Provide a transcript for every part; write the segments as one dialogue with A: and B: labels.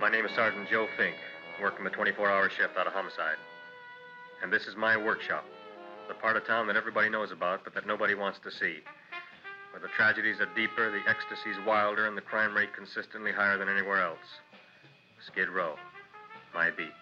A: My name is Sergeant Joe Fink, working the 24-hour shift out of homicide. And this is my workshop, the part of town that everybody knows about, but that nobody wants to see. Where the tragedies are deeper, the ecstasy's wilder, and the crime rate consistently higher than anywhere else. Skid Row, my beat.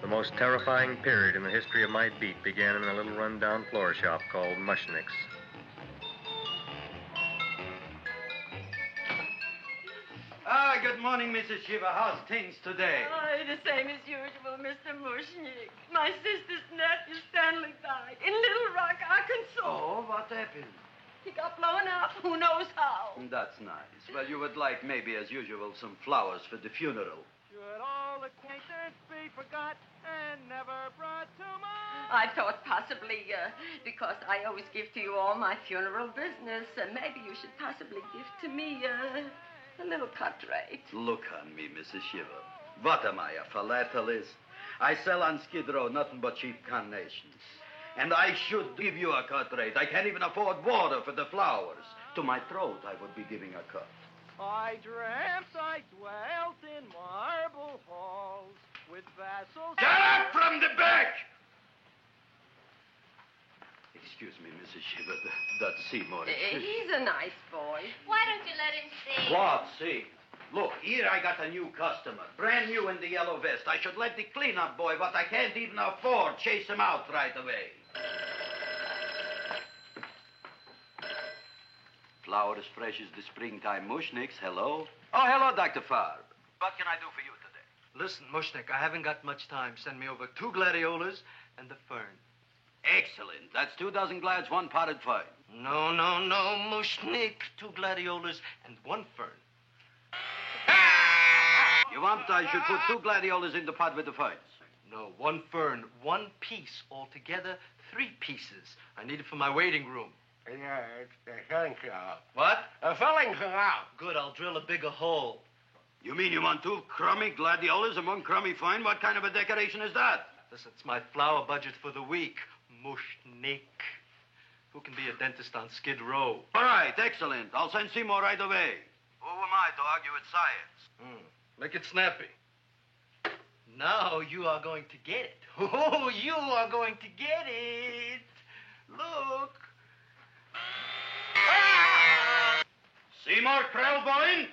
A: The most terrifying period in the history of my beat began in a little run-down floor shop called Mushnick's.
B: Good morning, Mrs. Shiva. How's things today?
C: Oh, the same as usual, Mr. Mushnick. My sister's nephew, Stanley, died in Little Rock, Arkansas.
B: Oh, what happened?
C: He got blown up. Who knows how?
B: That's nice. Well, you would like, maybe as usual, some flowers for the funeral.
D: Should all acquaintance be forgot and never brought to mind?
C: I thought possibly, because I always give to you all my funeral business, maybe you should possibly give to me a little cut rate.
B: Look on me, Mrs. Shiva. What am I, a philatelist? I sell on Skid Row nothing but cheap carnations. And I should give you a cut rate. I can't even afford water for the flowers. To my throat, I would be giving a cut.
D: I dreamt I dwelt in marble halls with vassals...
B: Get up from the back! Excuse me, Mrs. Shiva, that's Seymour.
C: He's a nice boy.
E: Why don't you let him see?
B: What, see? Look, here I got a new customer, brand new in the yellow vest. I should let the cleanup boy, what I can't even afford, chase him out right away. Flower as fresh as the springtime Mushnicks. Hello? Oh, hello, Dr. Farb. What can I do for you today?
F: Listen, Mushnick, I haven't got much time. Send me over 2 gladiolas and the fern.
B: Excellent. That's 2 dozen glads, 1 potted fern.
F: No, Mushnick. 2 gladiolas and 1 fern.
B: You want I should put 2 gladiolas in the pot with the ferns?
F: No, 1 fern, 1 piece. Altogether, 3 pieces. I need it for my waiting room.
G: Yeah, it's the filling canal.
F: What?
G: A filling canal.
F: Good, I'll drill a bigger hole.
B: You mean you want 2 crummy gladiolas and 1 crummy fern? What kind of a decoration is that?
F: Listen, it's my flower budget for the week. Mushnick. Who can be a dentist on Skid Row?
B: All right, excellent. I'll send Seymour right away. Who am I to argue with science?
F: Make it snappy. Now you are going to get it. Oh, you are going to get it. Look.
B: Seymour Krelboyne?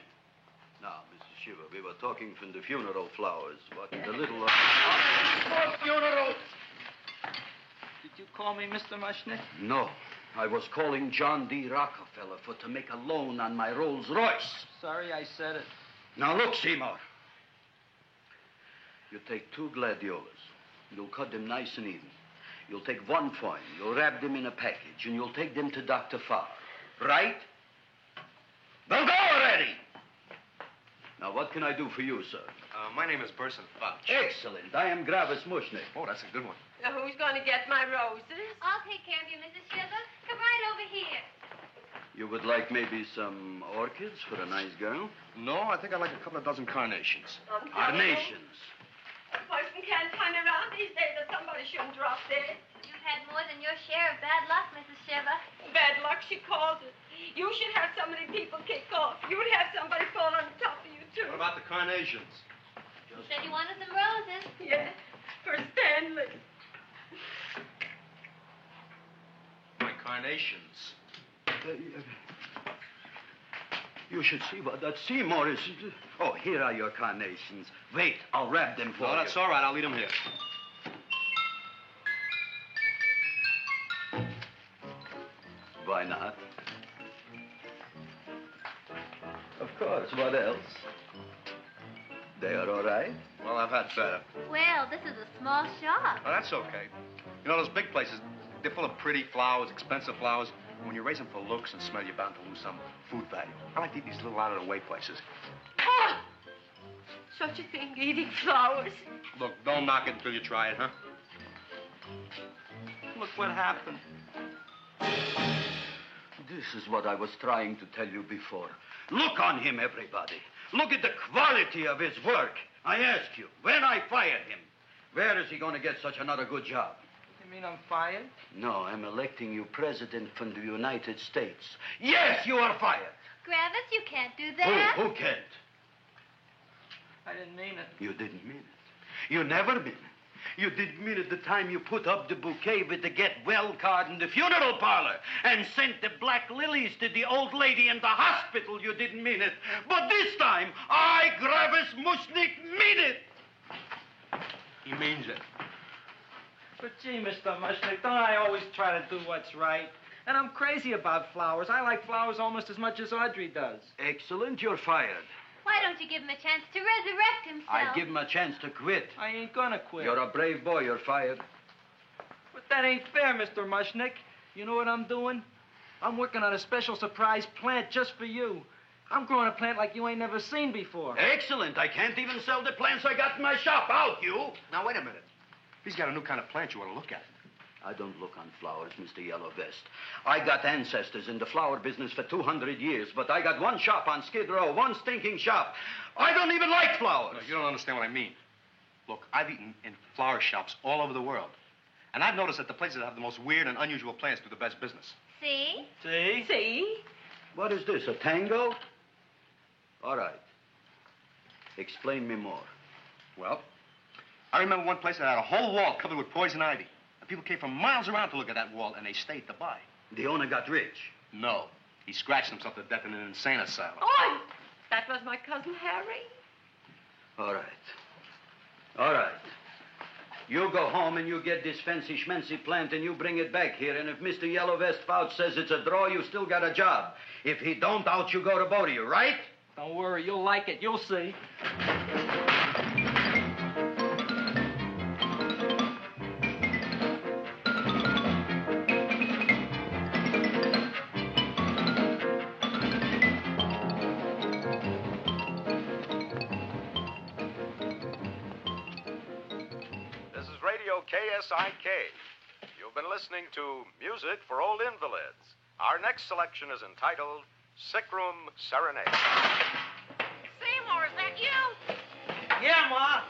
B: Now, Mrs. Shiva, we were talking from the funeral flowers. What the little...
D: What funeral?
H: Did you call me Mr. Mushnick?
B: No. I was calling John D. Rockefeller for to make a loan on my Rolls Royce.
H: Sorry I said it.
B: Now, look, Seymour. You take 2 gladiolas. You'll cut them nice and even. You'll take 1 fern. You'll wrap them in a package, and you'll take them to Dr. Farr. Right? Now go already! Now, what can I do for you, sir?
A: My name is Burson Fouch.
B: Excellent. I am Gravis Mushnick.
A: Oh, that's a good one.
C: Now, who's going to get my roses?
E: I'll take care of you, Mrs. Shiva. Come right over here.
B: You would like maybe some orchids for a nice girl?
A: No, I think I'd like a couple of dozen carnations.
B: Carnations.
C: A person can't turn around these days that somebody shouldn't drop dead.
E: You've had more than your share of bad luck, Mrs. Shiva.
C: Bad luck, she calls it. You should have so many people kick off. You would have somebody fall on top of you, too.
F: What about the carnations? You
E: Said you wanted some roses.
C: Yes, for Stanley.
I: My carnations.
B: You should see what that Seymour is. Oh, here are your carnations. Wait, I'll wrap them for you.
I: No, that's all right. I'll leave them here.
B: Why not? Of course, what else? They are all right?
I: Well, I've had better.
E: Well, this is a small shop.
I: Oh, that's okay. You know, those big places, they're full of pretty flowers, expensive flowers. When you raise them for looks and smell, you're bound to lose some food value. I like to eat these little out-of-the-way places.
C: Oh! Such a thing, eating flowers.
I: Look, don't knock it until you try it, huh?
H: Look what happened.
B: This is what I was trying to tell you before. Look on him, everybody. Look at the quality of his work. I ask you, when I fired him, where is he going to get such another good job?
H: You mean I'm fired?
B: No, I'm electing you president from the United States. Yes, you are fired.
E: Gravis, you can't do that.
B: Who can't?
H: I didn't mean it.
B: You didn't mean it. You never mean it. You didn't mean it the time you put up the bouquet with the get well card in the funeral parlor and sent the black lilies to the old lady in the hospital. You didn't mean it. But this time, I, Gravis Mushnick, mean it.
I: He means it.
H: But gee, Mr. Mushnick, don't I always try to do what's right? And I'm crazy about flowers. I like flowers almost as much as Audrey does.
B: Excellent, you're fired.
E: Why don't you give him a chance to resurrect himself?
B: I give him a chance to quit.
H: I ain't gonna quit.
B: You're a brave boy, you're fired.
H: But that ain't fair, Mr. Mushnick. You know what I'm doing? I'm working on a special surprise plant just for you. I'm growing a plant like you ain't never seen before.
B: Excellent. I can't even sell the plants I got in my shop. Out, you.
I: Now, wait a minute. He's got a new kind of plant you ought to look at.
B: I don't look on flowers, Mr. Yellow Vest. I got ancestors in the flower business for 200 years, but I got one shop on Skid Row, one stinking shop. I don't even like flowers.
I: No, you don't understand what I mean. Look, I've eaten in flower shops all over the world. And I've noticed that the places that have the most weird and unusual plants do the best business.
E: See?
H: See?
C: See?
B: What is this, a tango? All right. Explain me more.
I: Well, I remember one place that had a whole wall covered with poison ivy. And people came from miles around to look at that wall, and they stayed to buy.
B: The owner got rich.
I: No. He scratched himself to death in an insane asylum.
C: Oh, that was my cousin Harry.
B: All right. All right. You go home and you get this fancy schmancy plant and you bring it back here. And if Mr. Yellow Vest Fouch says it's a draw, you still got a job. If he don't, out you go to both of you, right?
H: Don't worry, you'll like it. You'll see.
J: KSIK. You've been listening to Music for Old Invalids. Our next selection is entitled Sick Room Serenade.
K: Seymour, is that you?
H: Yeah, Ma.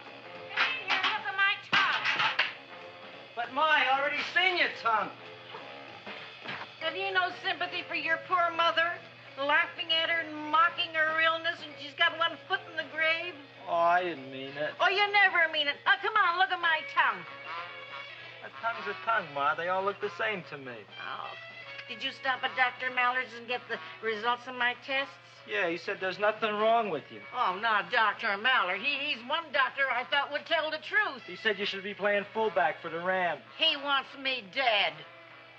K: Come in here, look at my tongue.
H: But, Ma, I already seen your tongue.
K: Have you no sympathy for your poor mother? Laughing at her and mocking her illness, and she's got one foot in the grave?
H: Oh, I didn't mean it.
K: Oh, you never mean it. Oh, come on, look at my tongue.
H: A tongue's a tongue, Ma. They all look the same to me.
K: Oh, did you stop at Dr. Mallard's and get the results of my tests?
H: Yeah, he said there's nothing wrong with you.
K: Oh, not Dr. Mallard. He's one doctor I thought would tell the truth.
H: He said you should be playing fullback for the Rams.
K: He wants me dead.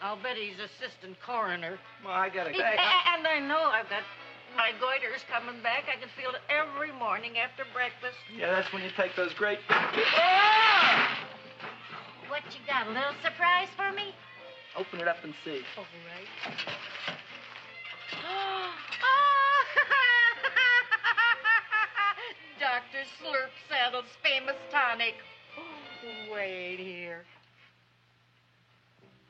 K: I'll bet he's assistant coroner.
H: Ma, I gotta go.
K: And I know I've got my goiter's coming back. I can feel it every morning after breakfast.
H: Yeah, that's when you take those great...
E: What you got, a little surprise for me?
H: Open it up and see.
K: All right. Dr. Slurp Saddle's famous tonic. Wait here.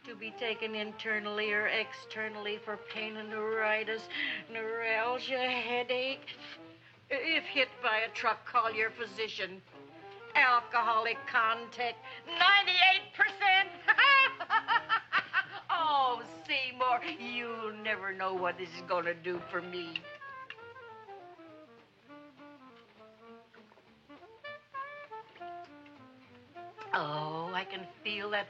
K: To be taken internally or externally for pain and neuritis, neuralgia, headache. If hit by a truck, call your physician. Alcoholic contact, 98%. Oh, Seymour, you'll never know what this is going to do for me. Oh, I can feel that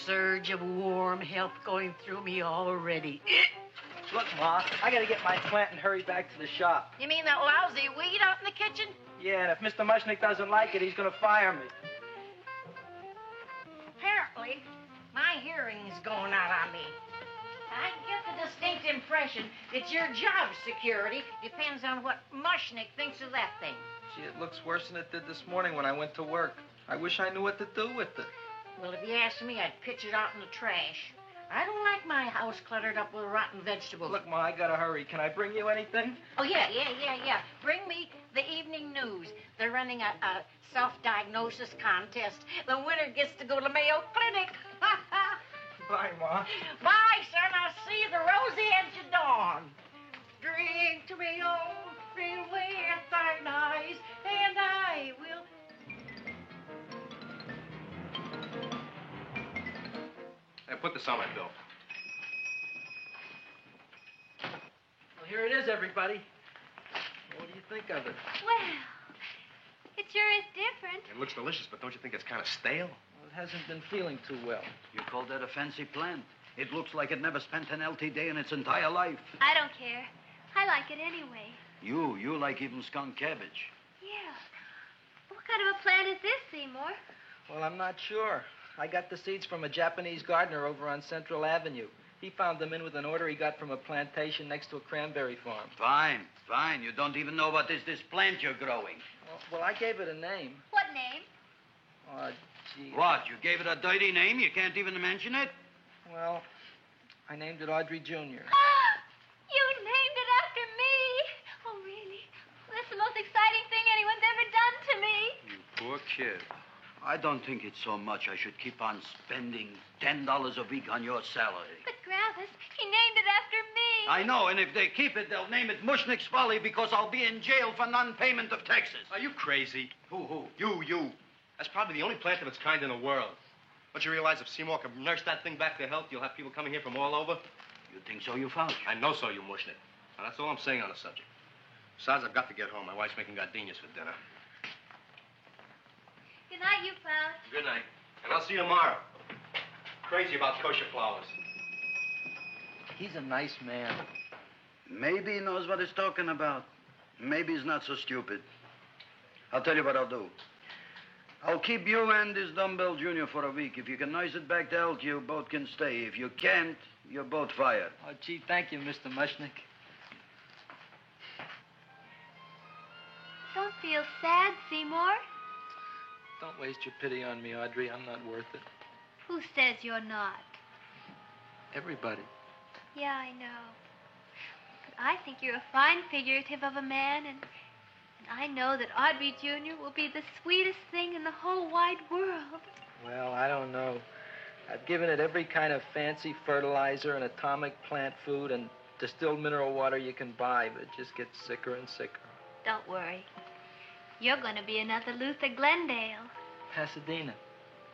K: surge of warm health going through me already.
H: Look, Ma, I gotta get my plant and hurry back to the shop.
K: You mean that lousy weed out in the kitchen?
H: Yeah, and if Mr. Mushnick doesn't like it, he's gonna fire me.
K: Apparently, my hearing's going out on me. I get the distinct impression that your job security depends on what Mushnick thinks of that thing.
H: Gee, it looks worse than it did this morning when I went to work. I wish I knew what to do with it.
K: Well, if you asked me, I'd pitch it out in the trash. I don't like my house cluttered up with rotten vegetables.
H: Look, Ma, I gotta hurry. Can I bring you anything?
K: Oh, yeah. Bring me the evening news. They're running a self-diagnosis contest. The winner gets to go to Mayo Clinic.
H: Bye, Ma.
K: Bye, son. I'll see you the rosy edge of dawn. Drink to me, oh, free with thine eyes, and I will...
I: Hey, put this on my bill.
H: Well, here it is, everybody. What do you think of it?
E: Well, it sure is different.
I: It looks delicious, but don't you think it's kind of stale?
H: Well, it hasn't been feeling too well.
B: You call that a fancy plant? It looks like it never spent an LT day in its entire life.
E: I don't care. I like it anyway.
B: You like even skunk cabbage.
E: Yeah. What kind of a plant is this, Seymour?
H: Well, I'm not sure. I got the seeds from a Japanese gardener over on Central Avenue. He found them in with an order he got from a plantation next to a cranberry farm.
B: Fine. You don't even know what is this plant you're growing.
H: Well, I gave it a name.
E: What name?
H: Oh, gee.
B: What, you gave it a dirty name? You can't even mention it?
H: Well, I named it Audrey Jr.
E: You named it after me. Oh, really? Well, that's the most exciting thing anyone's ever done to me.
I: You poor kid.
B: I don't think it's so much I should keep on spending $10 a week on your salary.
E: But, Gravis, he named it after me.
B: I know, and if they keep it, they'll name it Mushnick's Folly because I'll be in jail for non-payment of taxes.
I: Are you crazy?
B: Who?
I: You. That's probably the only plant of its kind in the world. Don't you realize if Seymour can nurse that thing back to health, you'll have people coming here from all over?
B: You think so, you Fauch?
I: I know so, you Mushnick. Now, that's all I'm saying on the subject. Besides, I've got to get home. My wife's making gardenias for dinner.
E: Good night, you Fauch.
I: Good night. And I'll see you tomorrow. Crazy about kosher flowers.
H: He's a nice man.
B: Maybe he knows what he's talking about. Maybe he's not so stupid. I'll tell you what I'll do. I'll keep you and this Dumbbell Jr. for a week. If you can nurse it back to health, you both can stay. If you can't, you're both fired.
H: Oh, gee, thank you, Mr. Mushnick.
E: Don't feel sad, Seymour.
H: Don't waste your pity on me, Audrey. I'm not worth it.
E: Who says you're not?
H: Everybody.
E: Yeah, I know. But I think you're a fine figurative of a man, and I know that Audrey Jr. will be the sweetest thing in the whole wide world.
H: Well, I don't know. I've given it every kind of fancy fertilizer and atomic plant food and distilled mineral water you can buy, but it just gets sicker and sicker.
E: Don't worry. You're going to be another Luther Glendale.
H: Pasadena.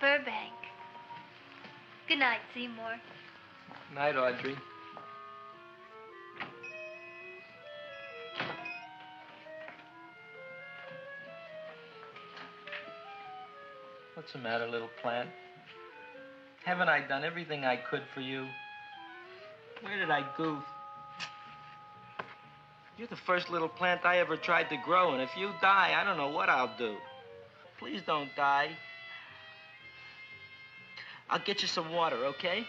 E: Burbank. Good night, Seymour.
H: Night, Audrey. What's the matter, little plant? Haven't I done everything I could for you? Where did I goof? You're the first little plant I ever tried to grow, and if you die, I don't know what I'll do. Please don't die. I'll get you some water, okay?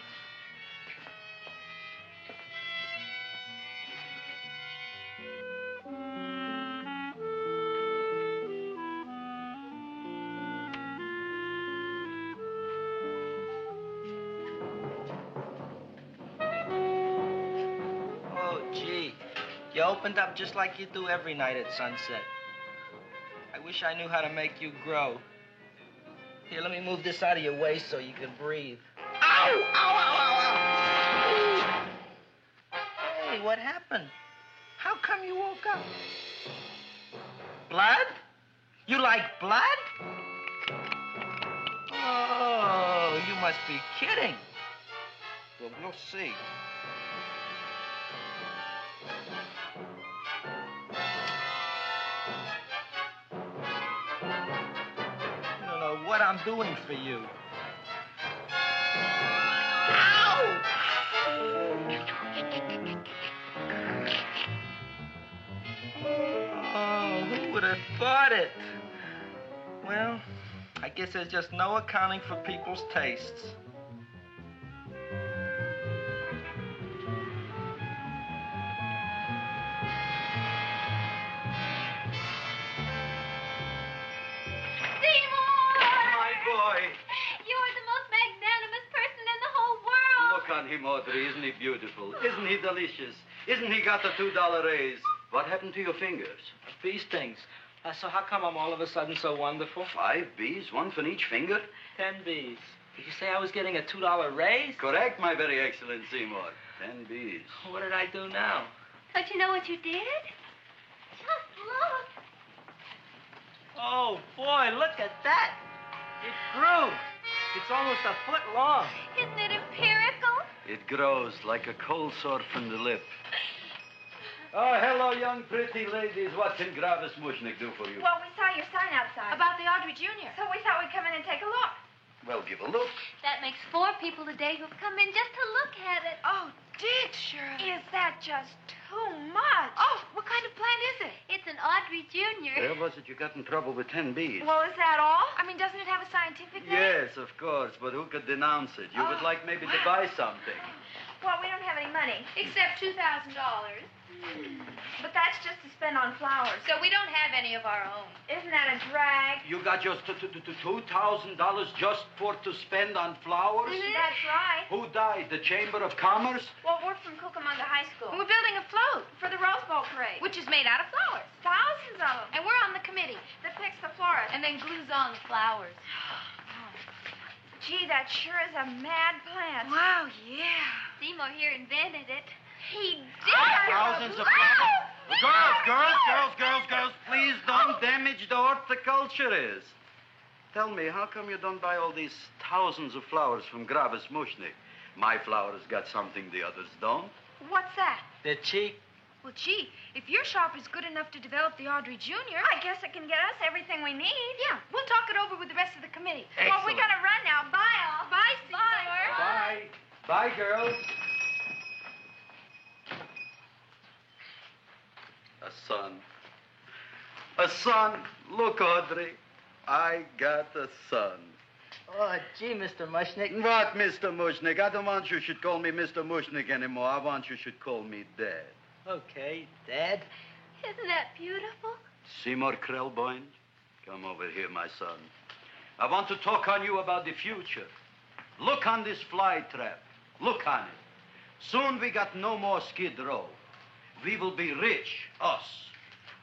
H: You opened up just like you do every night at sunset. I wish I knew how to make you grow. Here, let me move this out of your way so you can breathe. Ow! Ow, ow, ow, ow! Hey, what happened? How come you woke up? Blood? You like blood? Oh, you must be kidding. Well, we'll see. What what I'm doing for you. Oh, who would have thought it? Well, I guess there's just no accounting for people's tastes.
B: My boy.
E: You're the most magnanimous person in the whole world.
B: Look on him, Audrey. Isn't he beautiful? Isn't he delicious? Isn't he got the $2 raise? What happened to your fingers?
H: Bee stings. So how come I'm all of a sudden so wonderful?
B: 5 bees, one for each finger?
H: 10 bees. Did you say I was getting a $2 raise?
B: Correct, my very excellent Seymour. 10 bees.
H: What did I do now?
E: Don't you know what you did? Just look.
H: Oh, boy, look at that. It grew. It's almost a foot long.
E: Isn't it empirical?
B: It grows like a cold sore from the lip. Oh, hello, young pretty ladies. What can Gravis Mushnick do for you?
L: Well, we saw your sign outside. About the Audrey Jr. So we thought we'd come in and take a look.
B: Well, give a look.
E: That makes 4 people today who've come in just to look at it.
L: Oh, did Shirley? Is that just too much? Oh, what kind of plant is it?
E: It's an Audrey Jr.
B: Where was it you got in trouble with 10 bees?
L: Well, is that all? I mean, doesn't it have a scientific name?
B: Yes, of course, but who could denounce it? You would like maybe to buy something.
L: Well, we don't have any money. Except $2,000. But that's just to spend on flowers. So we don't have any of our own. Isn't that a drag?
B: You got just $2,000 just to spend on flowers?
L: Mm-hmm. That's right.
B: Who died? The Chamber of Commerce?
L: Well, we're from Cucamonga High School. We're building a float for the Rose Bowl parade. Which is made out of flowers. Thousands of them. And we're on the committee that picks the florist. And then glues on the flowers. Gee, that sure is a mad plant. Wow, yeah.
E: Seymour here invented it.
L: He did.
B: Thousands of flowers. Girls, please don't damage the horticulturist. Tell me, how come you don't buy all these thousands of flowers from Gravis Mushnick? My flowers got something the others don't.
L: What's that?
H: They're cheap.
L: Well, gee, if your shop is good enough to develop the Audrey Jr., I guess it can get us everything we need. Yeah, we'll talk it over with the rest of the committee.
B: Excellent.
L: Well, we gotta run now. Bye, all. Bye, Seymour.
B: Bye. Bye, girls. A son. A son. Look, Audrey. I got a son.
H: Oh, gee, Mr. Mushnick.
B: What, Mr. Mushnick? I don't want you should call me Mr. Mushnick anymore. I want you should call me Dad.
H: Okay, Dad.
E: Isn't that beautiful?
B: Seymour Krelboyne, come over here, my son. I want to talk on you about the future. Look on this fly trap. Look on it. Soon we got no more Skid Row. We will be rich, us.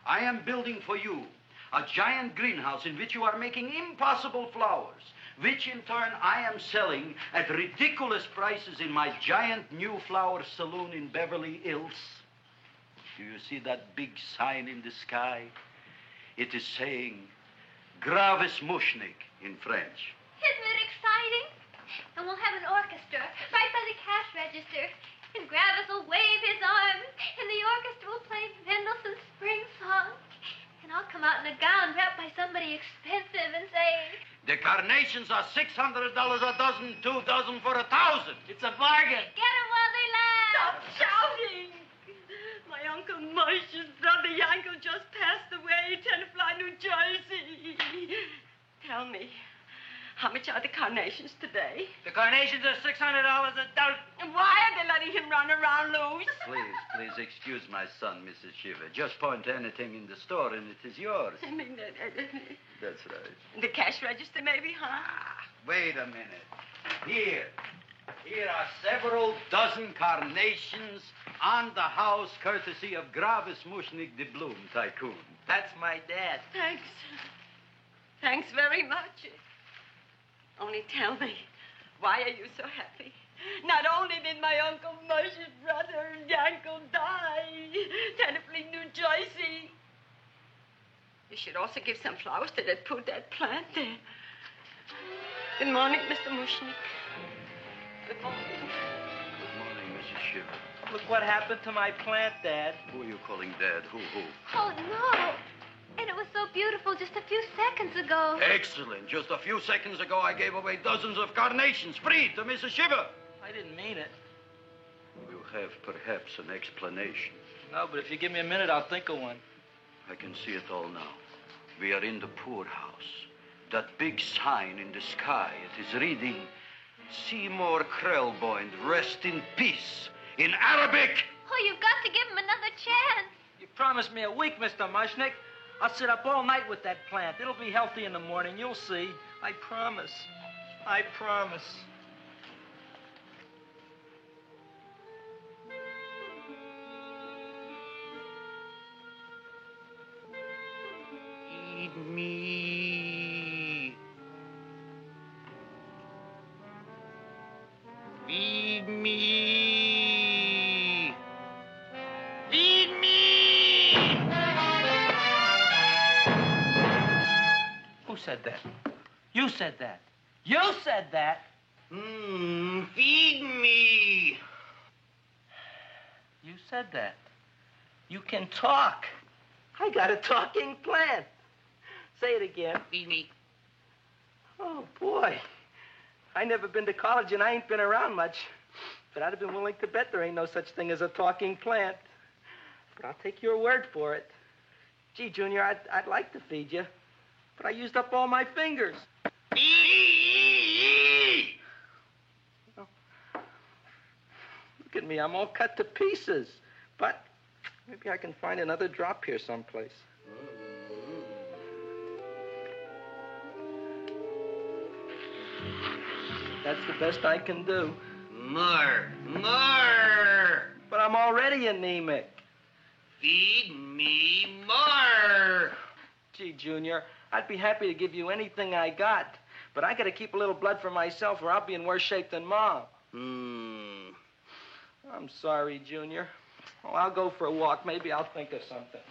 B: I am building for you a giant greenhouse in which you are making impossible flowers, which in turn I am selling at ridiculous prices in my giant new flower saloon in Beverly Hills. Do you see that big sign in the sky? It is saying Gravis Mushnick in French.
E: Isn't it exciting? And we'll have an orchestra right by the cash register. And Gravis will wave his arms, and the orchestra will play Mendelssohn's Spring Song. And I'll come out in a gown wrapped by somebody expensive and say,
B: The carnations are $600 a dozen, 2 dozen for 1,000.
H: It's a bargain.
E: get 'em while they last.
K: Stop shouting! My Uncle Mush's brother Yankel just passed away, Tenafly, New Jersey. Tell me, how much are the carnations today?
H: The carnations are $600 a dozen.
K: And why are they letting him run around loose?
B: Please excuse my son, Mrs. Shiver. Just point to anything in the store and it is yours.
K: I mean,
B: That's right.
K: the cash register maybe, huh?
B: Wait a minute. Here are several dozen carnations on the house, courtesy of Gravis Mushnick, the Bloom Tycoon.
H: That's my dad.
K: Thanks. Thanks very much. Only tell me, why are you so happy? Not only did my Uncle Mush's brother Yankel die, Tenafly, New Jersey, you should also give some flowers to that poor dead plant there. Good morning, Mr. Mushnick. Good morning.
B: Good morning, Mrs. Shiver.
H: Look what happened to my plant, Dad.
B: Who are you calling Dad? Who?
E: Oh, no. And it was so beautiful just a few seconds ago.
B: Excellent. Just a few seconds ago, I gave away dozens of carnations free to Mrs. Shiver.
H: I didn't mean it.
B: You have perhaps an explanation.
H: No, but if you give me a minute, I'll think of one.
B: I can see it all now. We are in the poorhouse. That big sign in the sky, it is reading, Seymour Krelboyne, rest in peace, in Arabic.
E: Oh, you've got to give him another chance.
H: You promised me a week, Mr. Mushnick. I'll sit up all night with that plant. It'll be healthy in the morning. You'll see. I promise. I promise.
B: Feed me. Feed me. Feed me.
H: Who said that? You said that. You said that.
B: Feed me.
H: You said that. You can talk. I got a talking plant. Say it again.
G: Feed me.
H: Oh, boy. I never been to college and I ain't been around much. But I'd have been willing to bet there ain't no such thing as a talking plant. But I'll take your word for it. Gee, Junior, I'd like to feed you. But I used up all my fingers. Oh. Look at me. I'm all cut to pieces. But maybe I can find another drop here someplace. That's the best I can do.
B: More.
H: But I'm already anemic.
B: Feed me more.
H: Gee, Junior, I'd be happy to give you anything I got. But I gotta keep a little blood for myself or I'll be in worse shape than Mom. I'm sorry, Junior. Well, I'll go for a walk. Maybe I'll think of something.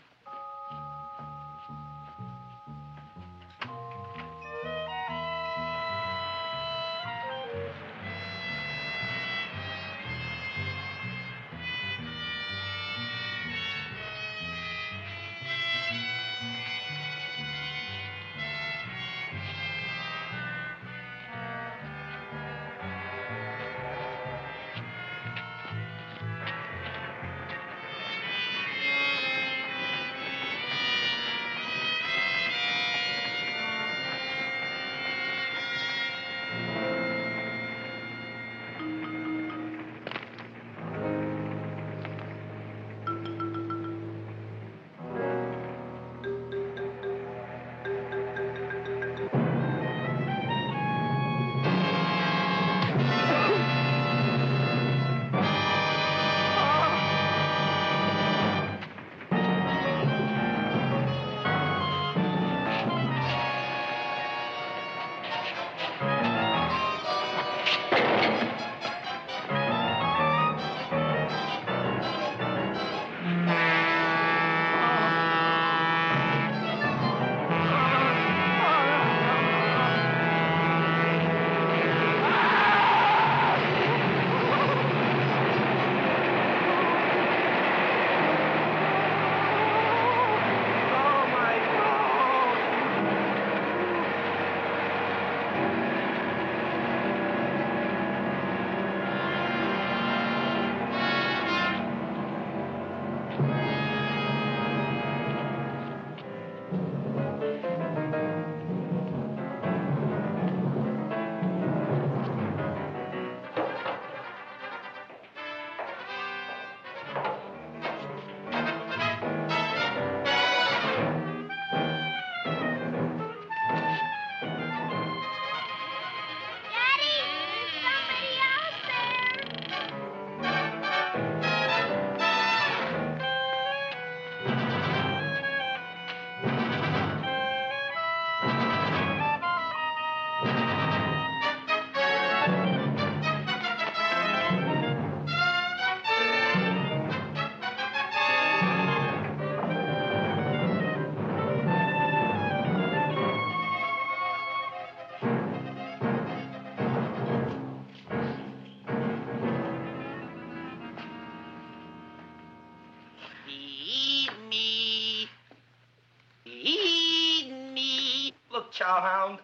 H: chowhound.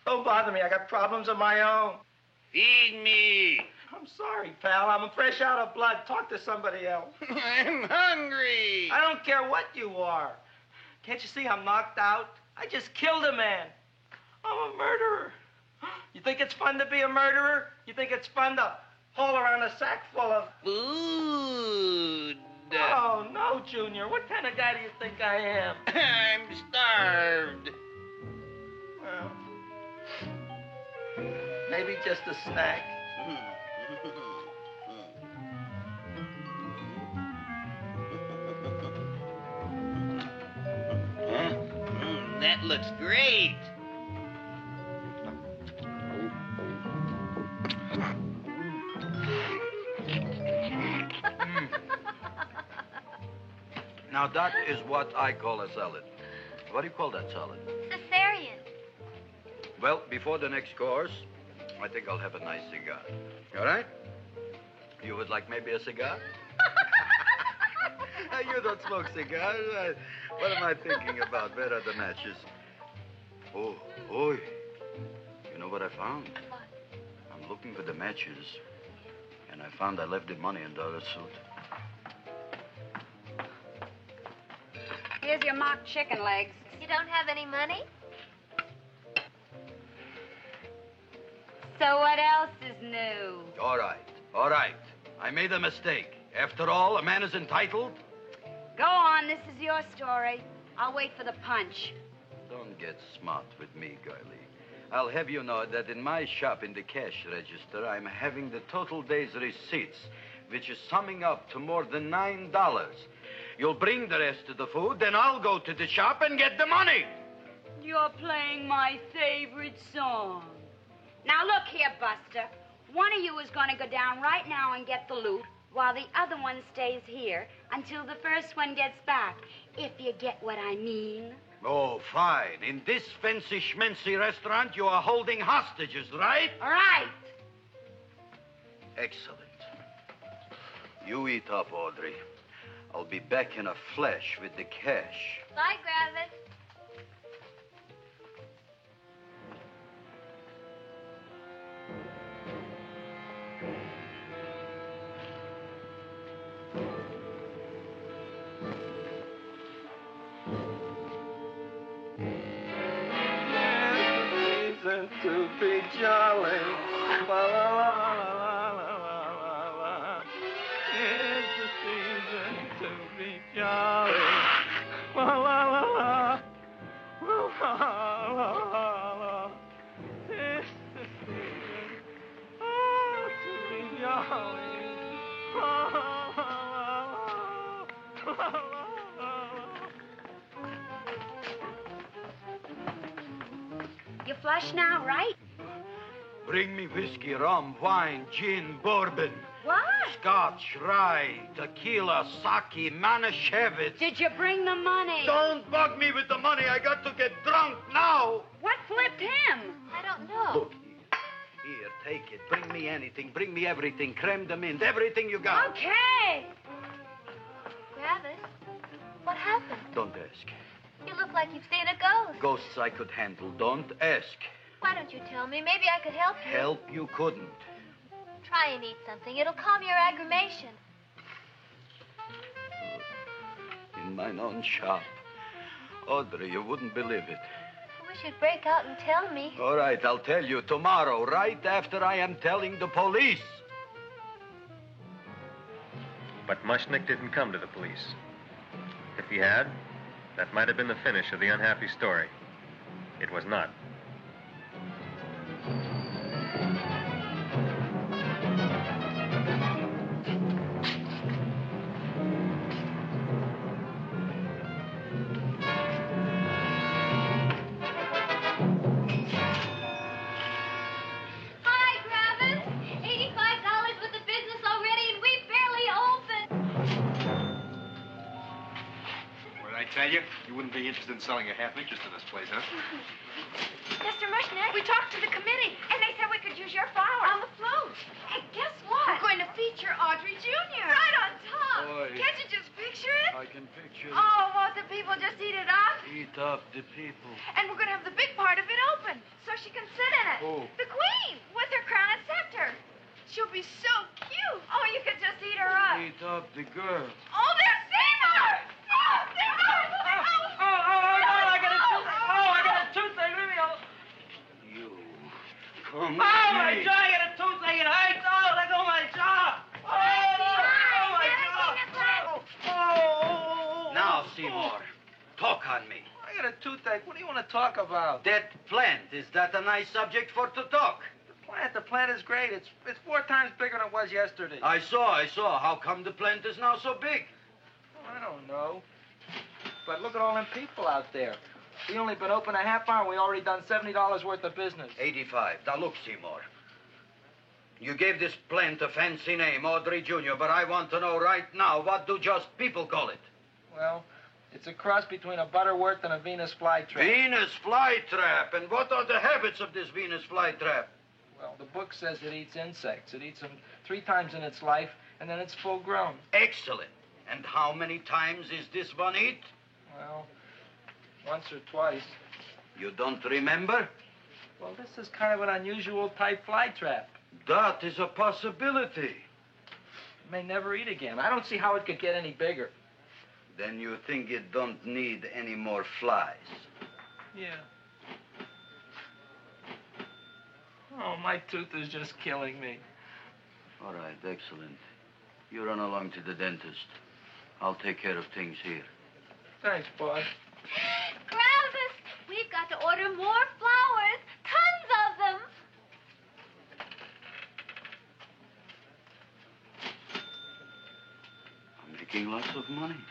H: Don't bother me. I got problems of my own.
G: Feed me.
H: I'm sorry, pal. I'm fresh out of blood. Talk to somebody else.
G: I'm hungry.
H: I don't care what you are. Can't you see I'm knocked out? I just killed a man. I'm a murderer. You think it's fun to be a murderer? You think it's fun to haul around a sack full of...
G: Food.
H: Oh, no, Junior. What kind of guy do you think I am?
G: I'm starved.
H: Well, maybe just a snack.
G: That looks great.
B: Now, that is what I call a salad. What do you call that salad?
E: Caesarean.
B: Well, before the next course, I think I'll have a nice cigar. All right? You would like maybe a cigar? You don't smoke cigars. What am I thinking about? Where are the matches? Oh, oi. You know what I found?
E: What?
B: I'm looking for the matches, and I found I left the money in the other suit.
M: Here's your mock chicken legs.
E: You don't have any money?
M: So what else is new?
B: All right. I made a mistake. After all, a man is entitled.
M: Go on, this is your story. I'll wait for the punch.
B: Don't get smart with me, girlie. I'll have you know that in my shop in the cash register, I'm having the total day's receipts, which is summing up to more than $9. You'll bring the rest of the food, then I'll go to the shop and get the money.
M: You're playing my favorite song. Now look here, Buster. One of you is going to go down right now and get the loot, while the other one stays here until the first one gets back, if you get what I mean.
B: Oh, fine. In this fancy schmancy restaurant, you are holding hostages, right?
M: Right.
B: Excellent. You eat up, Audrey. I'll be back in a flash with the cash.
E: Bye, Gravis.
H: To be jolly. La, la, la, la, la, la, la. It's the season to be jolly. La, la, la, la. La, la, la, la. It's the season to be jolly. La, la, la, la, la, la.
M: You flush now, right?
B: Bring me whiskey, rum, wine, gin, bourbon.
M: What?
B: Scotch, rye, tequila, sake, Manischewitz.
M: Did you bring the money?
B: Don't bug me with the money. I got to get drunk now.
M: What flipped him?
E: I don't know.
B: Look, here, take it. Bring me anything. Bring me everything. Creme de menthe, everything you got.
M: Okay.
E: Gravis, what happened?
B: Don't ask.
E: You look like you've seen a ghost.
B: Ghosts I could handle. Don't ask.
E: Why don't you tell me? Maybe I could help you.
B: Help you couldn't.
E: Try and eat something. It'll calm your aggravation.
B: In mine own shop. Audrey, you wouldn't believe it.
E: I wish you'd break out and tell me.
B: All right, I'll tell you tomorrow, right after I am telling the police.
A: But Mushnick didn't come to the police. If he had, that might have been the finish of the unhappy story. It was not.
E: Hi, Gravis. $85 with the business already, and we barely opened.
I: What did I tell you? You wouldn't be interested in selling your half interest in this place, huh?
L: Mr. Mushnick, we talked to the committee, and they said we could use your flour on the float. Hey, guess what? We're going to feature Audrey Jr. Right on top.
B: Boy.
L: Can't you just picture it?
B: I can picture
L: Oh, won't the people just eat it up?
B: Eat up the people.
L: And we're going to have the big part of it open, so she can sit in it.
B: Who?
L: The queen, with her crown and scepter. She'll be so cute. Oh, you could just eat her up.
B: Eat up the girl.
L: Oh, there's Seymour! Oh, Seymour!
H: I got a toothache. Leave me alone.
B: You. Come
H: Oh, my
B: here.
H: jaw, I got a toothache. It hurts. Oh, let go of my jaw. Oh.
B: Now, Seymour, talk on me.
H: I got a toothache. What do you want to talk about?
B: That plant, is that a nice subject for to talk?
H: The plant is great. It's 4 times bigger than it was yesterday.
B: I saw. How come the plant is now so big?
H: I don't know. But look at all them people out there. We only been open a half hour, and we already done $70 worth of business.
B: 85. Now, look, Seymour. You gave this plant a fancy name, Audrey Jr., but I want to know right now, what do just people call it?
H: Well, it's a cross between a Butterworth and a Venus flytrap.
B: Venus flytrap. And what are the habits of this Venus flytrap?
H: Well, the book says it eats insects. It eats them 3 times in its life, and then it's full grown.
B: Excellent. And how many times is this one eat?
H: Well, once or twice.
B: You don't remember?
H: Well, this is kind of an unusual type flytrap.
B: That is a possibility.
H: It may never eat again. I don't see how it could get any bigger.
B: Then you think it don't need any more flies?
H: Yeah. Oh, my tooth is just killing me.
B: All right, excellent. You run along to the dentist. I'll take care of things here.
H: Thanks, boss.
E: Gravis, we've got to order more flowers. Tons of them.
B: I'm making lots of money.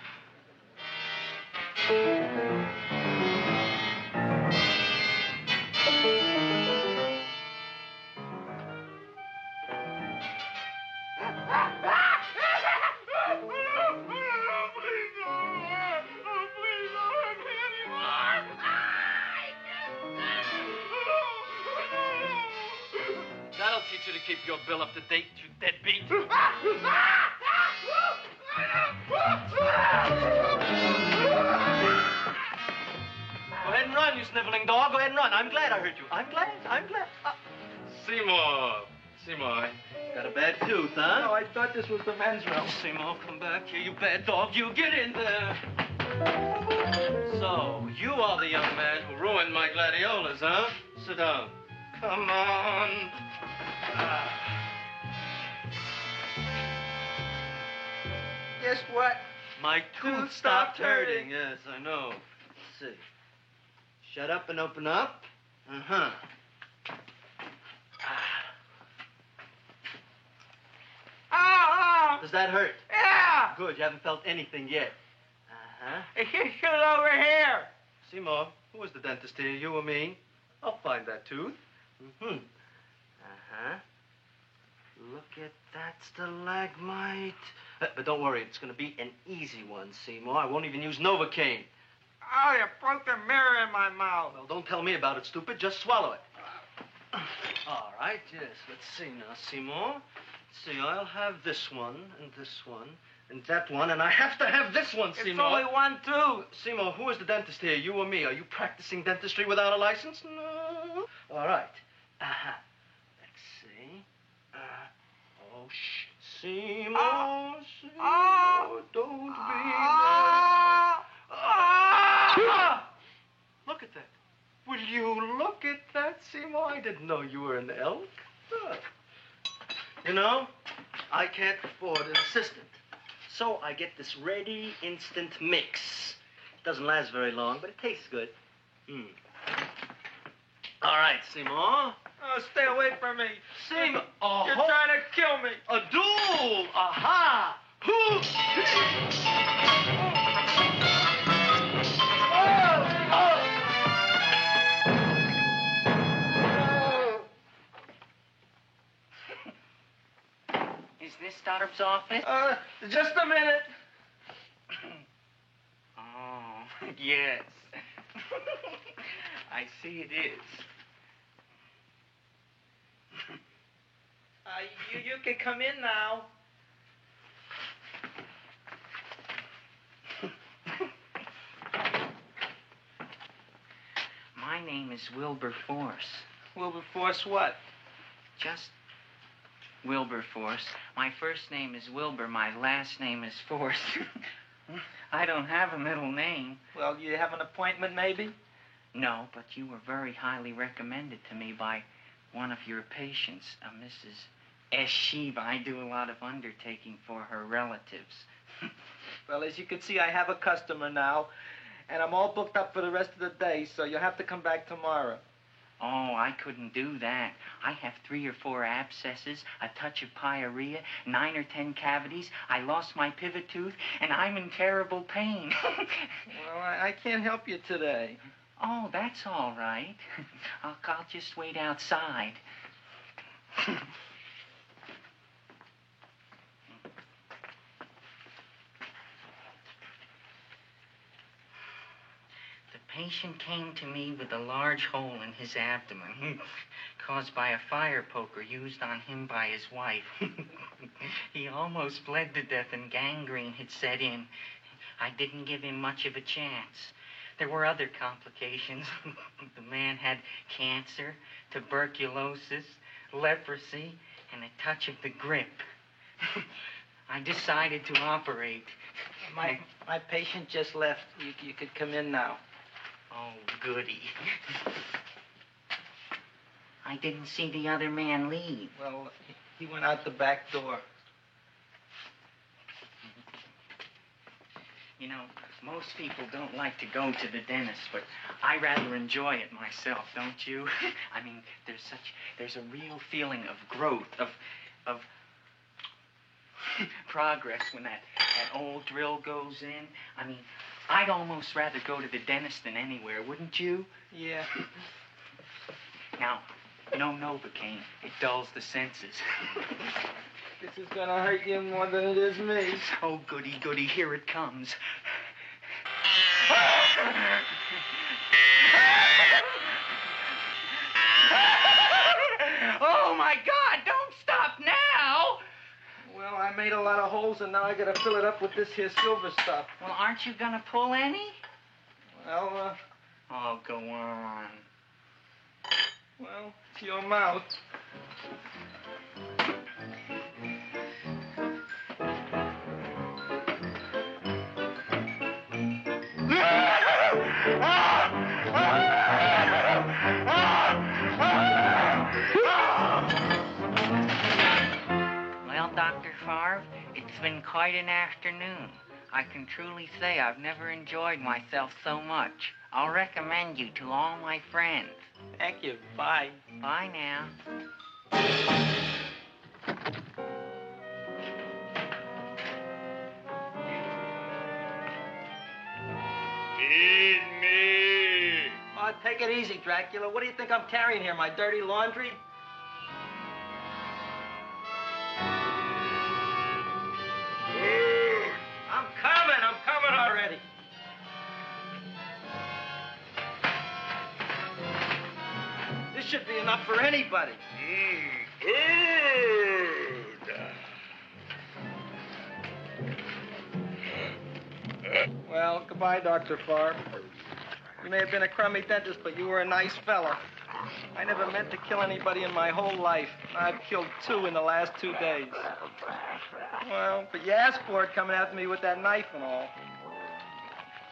H: That'll teach you to keep your bill up to date, you deadbeat. Go ahead and run, you sniveling dog. Go ahead and run. I'm glad I hurt you. I'm glad.
N: Seymour, got a bad tooth, huh?
H: No, I thought this was the men's room.
N: Seymour, come back here, you bad dog. You get in there. So, you are the young man who ruined my gladiolas, huh? Sit down. Come on.
H: Guess what?
N: My tooth stopped hurting. Yes, I know. Let's see. Shut up and open up. Uh-huh.
H: Oh!
N: Does that hurt?
H: Yeah!
N: Good, you haven't felt anything yet. Uh-huh.
H: It's over here.
N: Seymour, who was the dentist here, you or me? I'll find that tooth. Mm-hmm. Uh-huh. Look at that stalagmite. But don't worry, it's going to be an easy one, Seymour. I won't even use Novocaine.
H: Oh, you broke the mirror in my mouth.
N: Well, don't tell me about it, stupid. Just swallow it. All right, yes. Let's see now, Seymour. Let's see, I'll have this one, and that one, and I have to have this one, Seymour.
H: It's only one tooth.
N: Seymour, who is the dentist here, you or me? Are you practicing dentistry without a license? No. All right. Uh-huh. Let's see. Oh, shh. Seymour, Seymour, don't be Look at that. Will you look at that, Seymour? I didn't know you were an elk. You know, I can't afford an assistant. So I get this ready instant mix. Doesn't last very long, but it tastes good. All right, Seymour.
H: Oh, stay away from me.
N: Seymour.
H: You're trying to kill me.
N: A duel. Aha.
O: Is this Stoddard's office?
H: Just a minute.
O: Oh,
H: Yes. I see it is. You can come in now.
O: My name is Wilberforce.
H: Wilberforce what?
O: Just Wilberforce. My first name is Wilbur. My last name is Force. I don't have a middle name.
H: Well, you have an appointment, maybe?
O: No, but you were very highly recommended to me by one of your patients, Mrs. S. Shiva. I do a lot of undertaking for her relatives.
H: Well, as you can see, I have a customer now, and I'm all booked up for the rest of the day, so you'll have to come back tomorrow.
O: Oh, I couldn't do that. I have 3 or 4 abscesses, a touch of pyorrhea, 9 or 10 cavities. I lost my pivot tooth, and I'm in terrible pain.
H: Well, I can't help you today.
O: Oh, that's all right. I'll just wait outside. The patient came to me with a large hole in his abdomen, caused by a fire poker used on him by his wife. He almost bled to death and gangrene had set in. I didn't give him much of a chance. There were other complications. The man had cancer, tuberculosis, leprosy, and a touch of the grip. I decided to operate.
H: My patient just left. You could come in now.
O: Oh, goody. I didn't see the other man leave.
H: Well, he went out the back door.
O: You know, most people don't like to go to the dentist, but I rather enjoy it myself, don't you? I mean, there's a real feeling of growth, of progress when that old drill goes in. I mean, I'd almost rather go to the dentist than anywhere, wouldn't you?
H: Yeah.
O: Now, no Novocaine. It dulls the senses.
H: This is gonna hurt you more than it is me.
O: Oh, goody, goody, here it comes. Oh, my God, don't stop now!
H: Well, I made a lot of holes, and now I gotta fill it up with this here silver stuff.
O: Well, aren't you gonna pull any?
H: Well,
O: Oh, go on.
H: Well, it's your mouth.
O: Well, Dr. Favre, it's been quite an afternoon. I can truly say I've never enjoyed myself so much. I'll recommend you to all my friends.
H: Thank you. Bye.
O: Bye now.
H: Feed me. Oh, take it easy, Dracula. What do you think I'm carrying here, my dirty laundry? I'm coming already. This should be enough for anybody. Well, goodbye, Dr. Favre. You may have been a crummy dentist, but you were a nice fella. I never meant to kill anybody in my whole life. I've killed 2 in the last 2 days. Well, but you asked for it coming after me with that knife and all.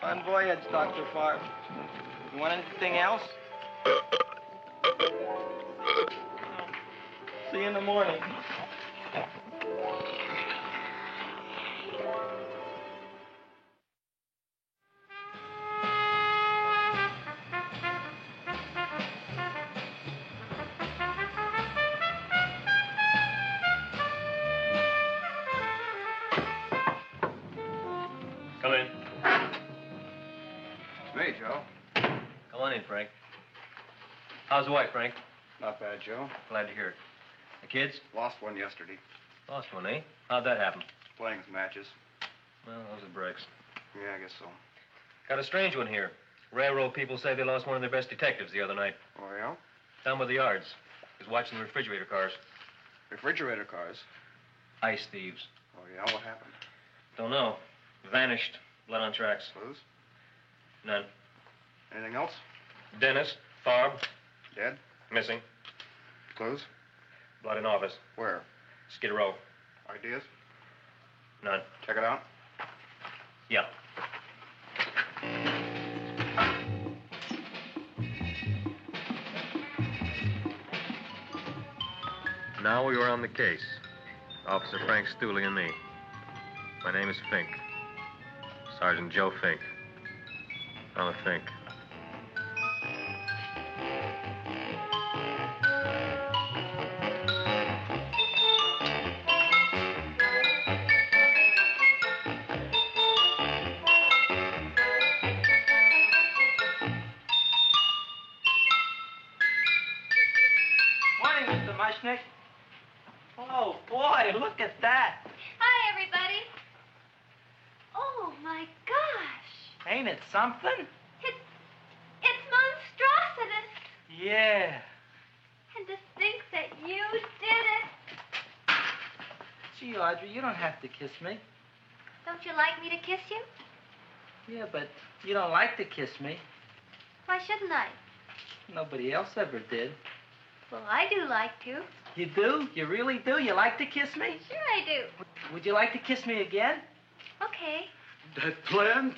H: Fun voyage, Dr. Favre. You want anything else? See you in the morning.
A: Come in.
I: Hey, Joe.
A: Come on in, Frank. How's the wife, Frank?
I: Not bad, Joe.
A: Glad to hear it. The kids?
I: Lost one yesterday.
A: Lost one, eh? How'd that happen?
I: Playing some matches.
A: Well, those are breaks.
I: Yeah, I guess so.
A: Got a strange one here. Railroad people say they lost one of their best detectives the other night.
I: Oh, yeah?
A: Down by the yards. He was watching the refrigerator cars.
I: Refrigerator cars?
A: Ice thieves.
I: Oh, yeah? What happened?
A: Don't know. Vanished. Blood on tracks.
I: Clues?
A: None.
I: Anything else?
A: Dennis. Farb.
I: Dead?
A: Missing.
I: Clues?
A: Blood in office.
I: Where?
A: Skid Row.
I: Ideas?
A: None.
I: Check it out.
A: Yeah. Now we were on the case. Officer Frank Stooley and me. My name is Fink. Sergeant Joe Fink. I'm a Fink.
H: Morning, Mr. Mushnick. Oh, boy, look at that.
E: Hi, everybody. Oh, my gosh.
H: Ain't it something?
E: It's monstrositous.
H: Yeah.
E: And to think that you did it.
H: Gee, Audrey, you don't have to kiss me.
E: Don't you like me to kiss you?
H: Yeah, but you don't like to kiss me.
E: Why shouldn't I?
H: Nobody else ever did.
E: Well, I do like to.
H: You do? You really do? You like to kiss me?
E: Sure I do.
H: Would you like to kiss me again?
E: Okay.
B: That plant?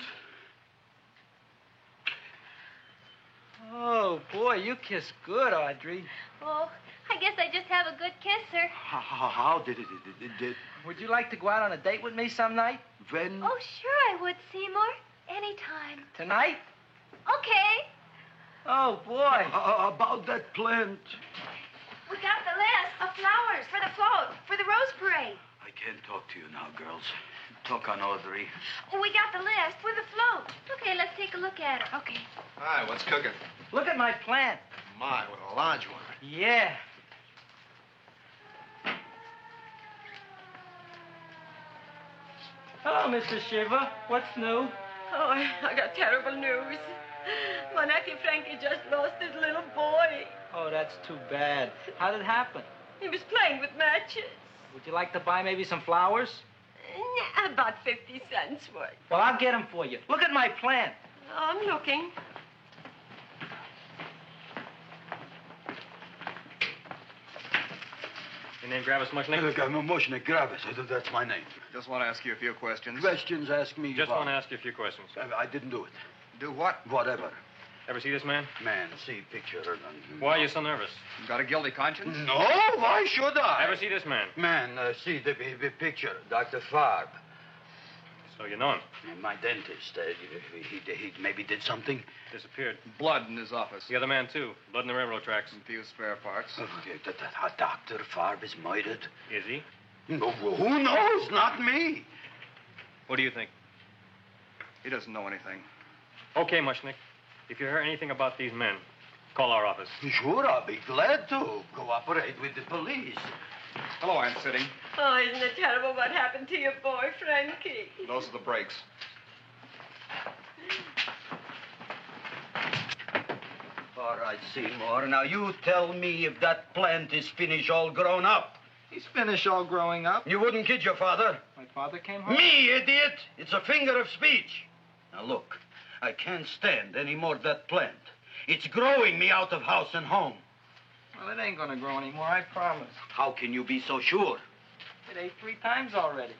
H: Oh, boy, you kiss good, Audrey.
E: Oh, I guess I just have a good kisser.
B: How did it?
H: Would you like to go out on a date with me some night?
B: When?
E: Oh, sure I would, Seymour. Anytime.
H: Tonight?
E: Okay.
H: Oh, boy.
B: About that plant.
L: We got the list of flowers for the float, for the Rose Parade.
B: I can't talk to you now, girls. Talk on Audrey.
L: We got the list for the float.
E: Okay, let's take a look at it.
L: Okay.
I: Hi, what's cooking?
H: Look at my plant.
I: My, with a large one.
H: Yeah. Hello, Mr. Shiva. What's new?
C: Oh, I got terrible news. My nephew Frankie just lost his little boy.
H: Oh, that's too bad. How did it happen?
C: He was playing with matches.
H: Would you like to buy maybe some flowers?
C: About 50 cents worth.
H: Well, I'll get them for you. Look at my plant.
C: I'm looking.
A: Your name Gravis Mushnick?
B: Mushnick Gravis. That's my name.
I: Just want to ask you a few questions.
B: Questions, ask me.
A: Just want to ask you a few questions.
B: I didn't do it.
I: Do what?
B: Whatever.
A: Ever see this man?
B: Man, see picture.
A: Why are you so nervous?
I: You got a guilty conscience?
B: No, why should I?
A: Ever see this man?
B: Man, see the picture. Dr. Farb.
A: So you know him?
B: My dentist. He maybe did something.
A: Disappeared.
I: Blood in his office.
A: The other man, too. Blood in the railroad tracks.
I: And few spare parts.
B: Dr. Farb is murdered.
A: Is he?
B: No, who knows? Not me.
A: What do you think?
I: He doesn't know anything.
A: Okay, Mushnick. If you hear anything about these men, call our office.
B: Sure, I'll be glad to cooperate with the police.
I: Hello, Aunt Sitting.
C: Oh, isn't it terrible what happened to your boy, Frankie?
I: Those are the brakes.
B: All right, Seymour. Now, you tell me if that plant is finished all grown up.
H: He's finished all growing up.
B: You wouldn't kid your father.
H: My father came home?
B: Me, idiot! It's a finger of speech. Now, look, I can't stand any more of that plant. It's growing me out of house and home.
H: Well, it ain't gonna grow anymore, I promise.
B: How can you be so sure?
H: It ate 3 times already.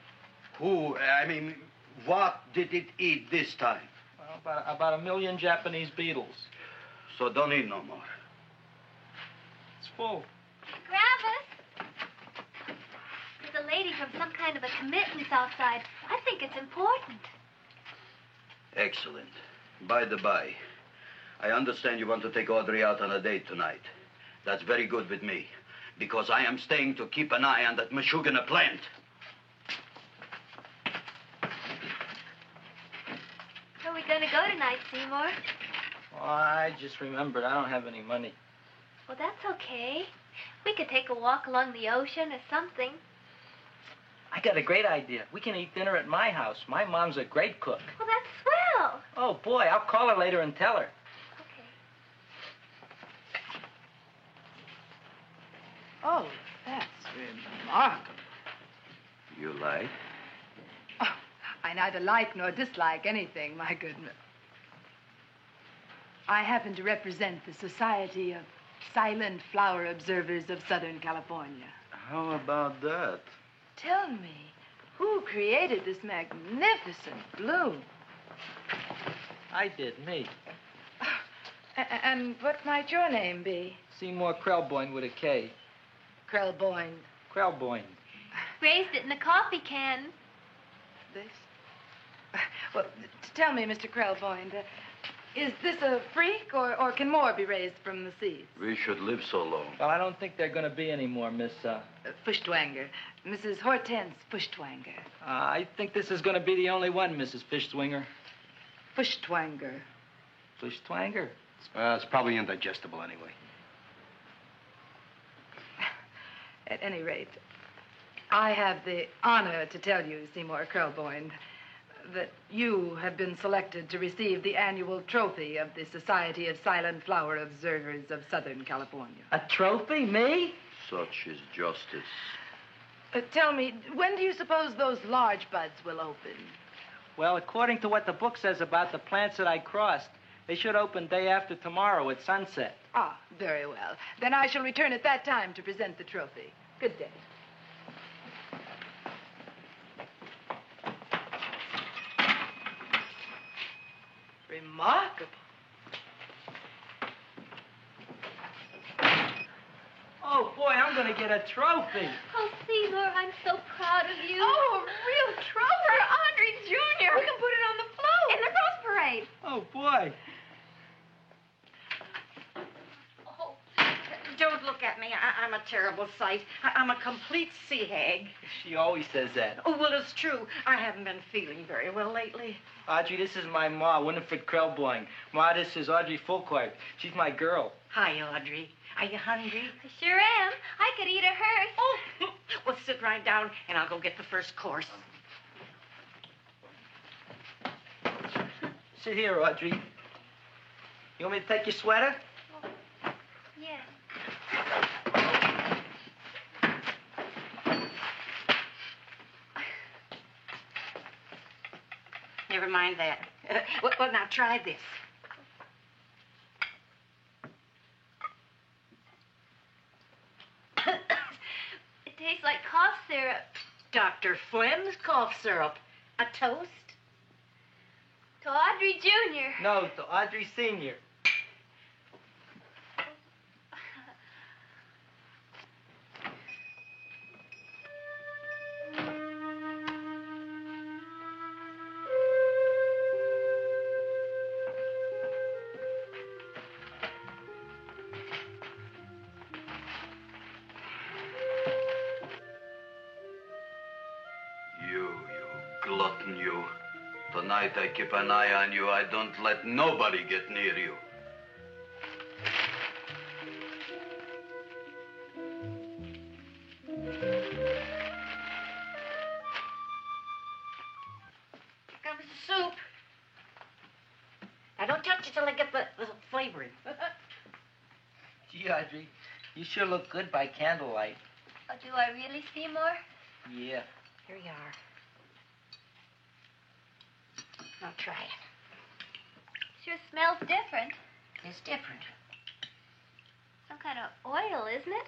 B: What did it eat this time?
H: Well, about 1 million Japanese beetles.
B: So don't eat no more.
H: It's full.
E: Gravis! There's a lady from some kind of a committance outside. I think it's important.
B: Excellent. By the by, I understand you want to take Audrey out on a date tonight. That's very good with me, because I am staying to keep an eye on that Meshuggah plant.
E: Where are we going to go tonight, Seymour?
H: Well, I just remembered I don't have any money.
E: Well, that's okay. We could take a walk along the ocean or something.
H: I got a great idea. We can eat dinner at my house. My mom's a great cook.
E: Well, that's swell. Well.
H: Oh, boy, I'll call her later and tell her.
P: Oh, that's remarkable.
B: You like?
P: Oh, I neither like nor dislike anything, my goodness. I happen to represent the Society of Silent Flower Observers of Southern California.
B: How about that?
P: Tell me, who created this magnificent bloom?
H: I did, me.
P: And what might your name be?
H: Seymour Krelboyne with a K.
P: Krelboyne.
H: Krelboyne.
E: Raised it in a coffee can.
P: This? Well, tell me, Mr. Krelboyne, is this a freak, or can more be raised from the seeds?
B: We should live so long.
H: Well, I don't think they're going to be any more, Miss,
P: Fuschtwanger. Mrs. Hortense Fuschtwanger.
H: I think this is going to be the only one, Mrs. Fuschtwanger.
P: Fuschtwanger.
H: Fuschtwanger?
I: It's probably indigestible anyway.
P: At any rate, I have the honor to tell you, Seymour Krelboyne, that you have been selected to receive the annual trophy of the Society of Silent Flower Observers of Southern California.
H: A trophy? Me?
B: Such is justice.
P: Tell me, when do you suppose those large buds will open?
H: Well, according to what the book says about the plants that I crossed, they should open day after tomorrow at sunset.
P: Ah, very well. Then I shall return at that time to present the trophy. Good day. Remarkable.
H: Oh, boy, I'm going to get a trophy.
E: Oh, Seymour, I'm so proud of you.
L: Oh, a real trophy for Audrey Jr. We can put it on the float. In the Rose Parade.
H: Oh, boy.
K: Don't look at me. I'm a terrible sight. I'm a complete sea hag.
H: She always says that.
K: Oh, well, it's true. I haven't been feeling very well lately.
H: Audrey, this is my ma, Winifred Krelboyne. Ma, this is Audrey Fulcourt. She's my girl.
K: Hi, Audrey. Are you hungry?
E: I sure am. I could eat a hearse.
K: Oh, well, sit right down, and I'll go get the first course.
H: Sit here, Audrey. You want me to take your sweater?
E: Yeah.
K: Never mind that. Well, now try this.
E: It tastes like cough syrup.
K: Dr. Flem's cough syrup. A toast?
E: To Audrey Jr.
H: No, to Audrey Sr.
B: You glutton, you. Tonight I keep an eye on you. I don't let nobody get near you.
K: Here comes the soup. Now, don't touch it till I get the flavoring.
H: Gee, Audrey, you sure look good by candlelight.
E: Oh, do I really, Seymour?
H: Yeah.
K: Here you are. Now try it.
E: Sure smells different.
K: It's different.
E: Some kind of oil, isn't it?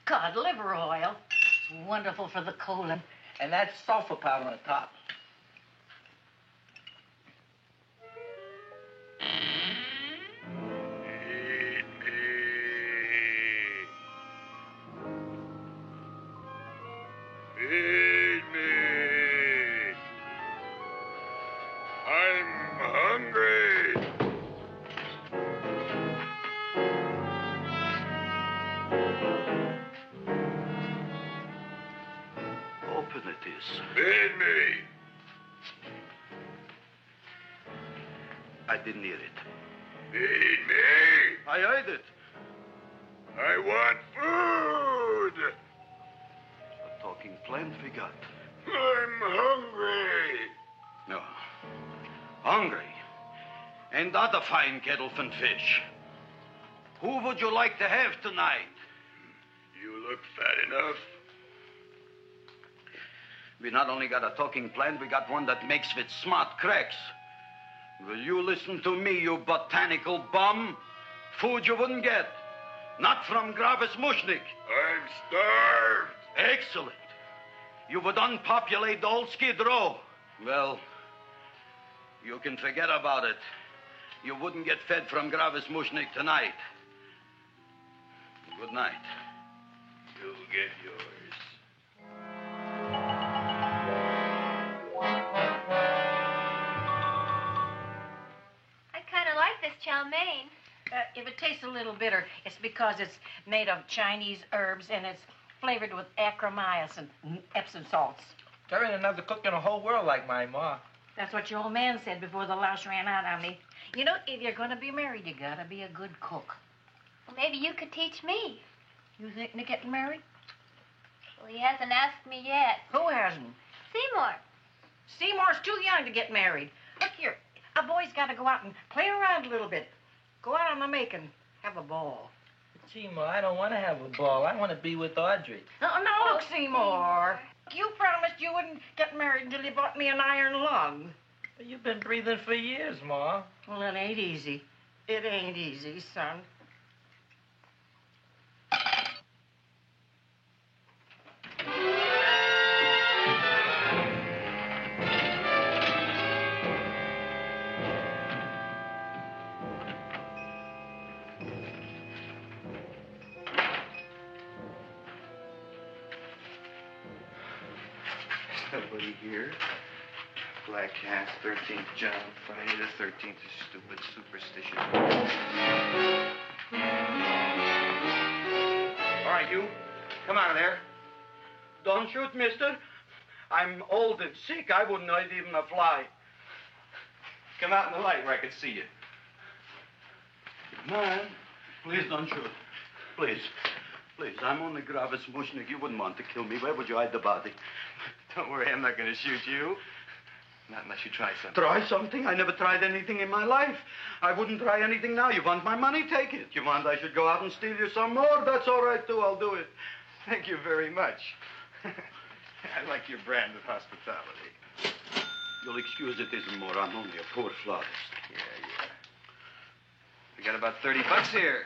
K: Cod liver oil. It's wonderful for the colon.
H: And that's sulfur powder on the top.
Q: Feed me. I'm hungry.
B: Open it is.
Q: Feed me.
B: I didn't hear it.
Q: Feed me.
B: I heard it.
Q: I want food.
B: A talking plant we got.
Q: I'm hungry.
B: No. Hungry? And other fine kettlefen fish. Who would you like to have tonight?
Q: You look fat enough.
B: We not only got a talking plant, we got one that makes with smart cracks. Will you listen to me, you botanical bum? Food you wouldn't get. Not from Gravis Mushnik.
Q: I'm starved.
B: Excellent. You would unpopulate the old Skid Row. Well, you can forget about it. You wouldn't get fed from Gravis Mushnik tonight. Good night.
Q: You'll get yours.
L: I kind of like this chow mein.
K: If it tastes a little bitter, it's because it's made of Chinese herbs and it's flavored with acromycin and Epsom salts.
H: There ain't another cook in the whole world like my ma.
K: That's what your old man said before the louse ran out on me. You know, if you're going to be married, you got to be a good cook.
E: Well, maybe you could teach me.
K: You thinking of getting married?
E: Well, he hasn't asked me yet.
K: Who hasn't?
E: Seymour.
K: Seymour's too young to get married. Look here, a boy's got to go out and play around a little bit. Go out on the make and have a ball.
H: Seymour, I don't want to have a ball. I want to be with Audrey.
K: No, look, Seymour. You promised you wouldn't get married until you bought me an iron lung.
H: You've been breathing for years, Ma.
K: Well, it ain't easy. It ain't easy, son.
N: Nobody here. Black Cat, 13th John, Friday the 13th is stupid superstition. All right, you. Come out of there.
B: Don't shoot, mister. I'm old and sick. I wouldn't hurt even a fly.
N: Come out in the light where I can see you.
B: Man, please don't shoot. Please. Please, I'm only Gravis Mushnik. You wouldn't want to kill me. Where would you hide the body?
N: Don't worry, I'm not going to shoot you. Not unless you try something.
B: Try something? I never tried anything in my life. I wouldn't try anything now. You want my money? Take it. You want I should go out and steal you some more? That's all right, too. I'll do it.
N: Thank you very much. I like your brand of hospitality.
B: You'll excuse it isn't more. I'm only a poor florist.
N: Yeah. We got about $30 here.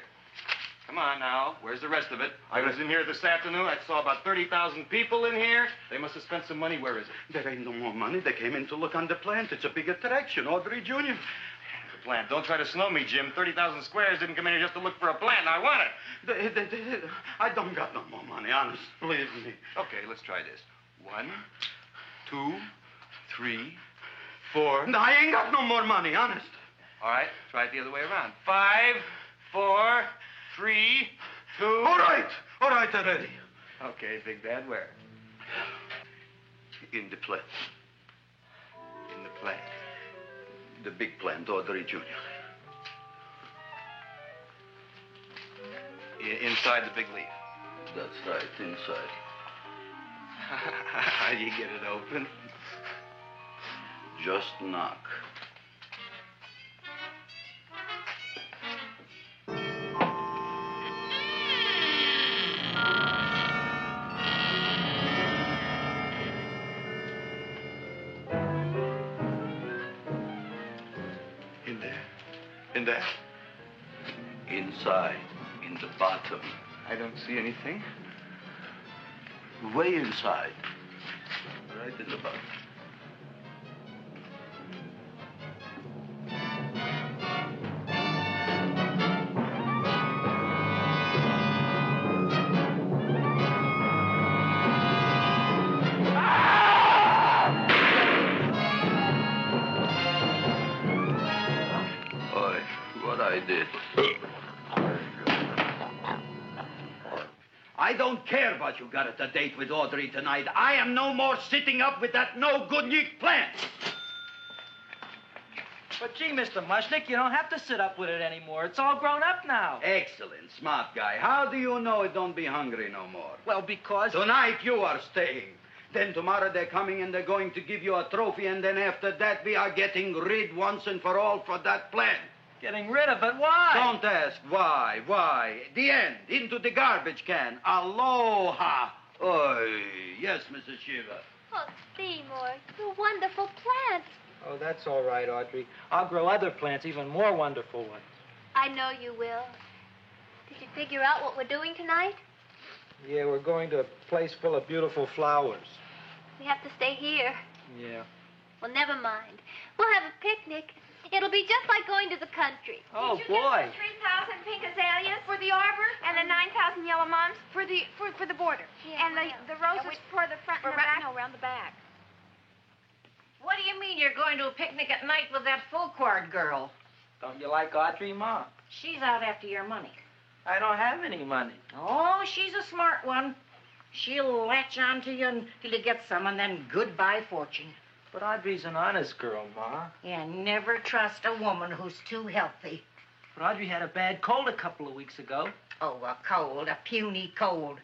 N: Come on now. Where's the rest of it? I was in here this afternoon. I saw about 30,000 people in here. They must have spent some money. Where is it?
B: There ain't no more money. They came in to look on the plant. It's a big attraction. Audrey Jr.
N: The plant. Don't try to slow me, Jim. 30,000 squares didn't come in here just to look for a plant. I want it.
B: I don't got no more money, honest. Believe me.
N: Okay, let's try this. 1, 2, 3, 4.
B: No, I ain't got no more money, honest.
N: All right, try it the other way around. 5, 4, 3, 2.
B: All right already.
N: Okay, Big Dad, where?
B: In the plant.
N: In the plant.
B: The big plant, Audrey Jr.
N: Inside the big leaf.
B: That's right, inside.
N: How do you get it open?
B: Just knock.
N: In there?
B: Inside, in the bottom.
N: I don't see anything.
B: Way inside. Right in the bottom. I don't care about you got at the date with Audrey tonight. I am no more sitting up with that no-good Nick plant.
H: But gee, Mr. Mushnik, you don't have to sit up with it anymore. It's all grown up now.
B: Excellent, smart guy. How do you know it don't be hungry no more?
H: Well, because...
B: Tonight you are staying. Then tomorrow they're coming and they're going to give you a trophy, and then after that we are getting rid once and for all for that plant.
H: Getting rid of it? Why?
B: Don't ask why. Why? The end. Into the garbage can. Aloha. Oy. Yes, Mrs. Shiva.
E: Oh, Seymour, you wonderful plants.
H: Oh, that's all right, Audrey. I'll grow other plants, even more wonderful ones.
E: I know you will. Did you figure out what we're doing tonight?
H: Yeah, we're going to a place full of beautiful flowers.
E: We have to stay here.
H: Yeah.
E: Well, never mind. We'll have a picnic. It'll be just like going to the country.
H: Oh,
L: Did you
H: boy.
L: get the 3,000 pink azaleas for the arbor and the 9,000 yellow mums for the border?
E: Yeah,
L: and the roses for the front and the back?
K: No, around the back.
R: What do you mean you're going to a picnic at night with that full-court girl?
H: Don't you like Audrey, Ma?
R: She's out after your money.
H: I don't have any money.
R: Oh, she's a smart one. She'll latch on to you until you get some, and then goodbye fortune.
H: But Audrey's an honest girl, Ma.
R: Yeah, never trust a woman who's too healthy.
H: But Audrey had a bad cold a couple of weeks ago.
R: Oh, a cold, a puny cold.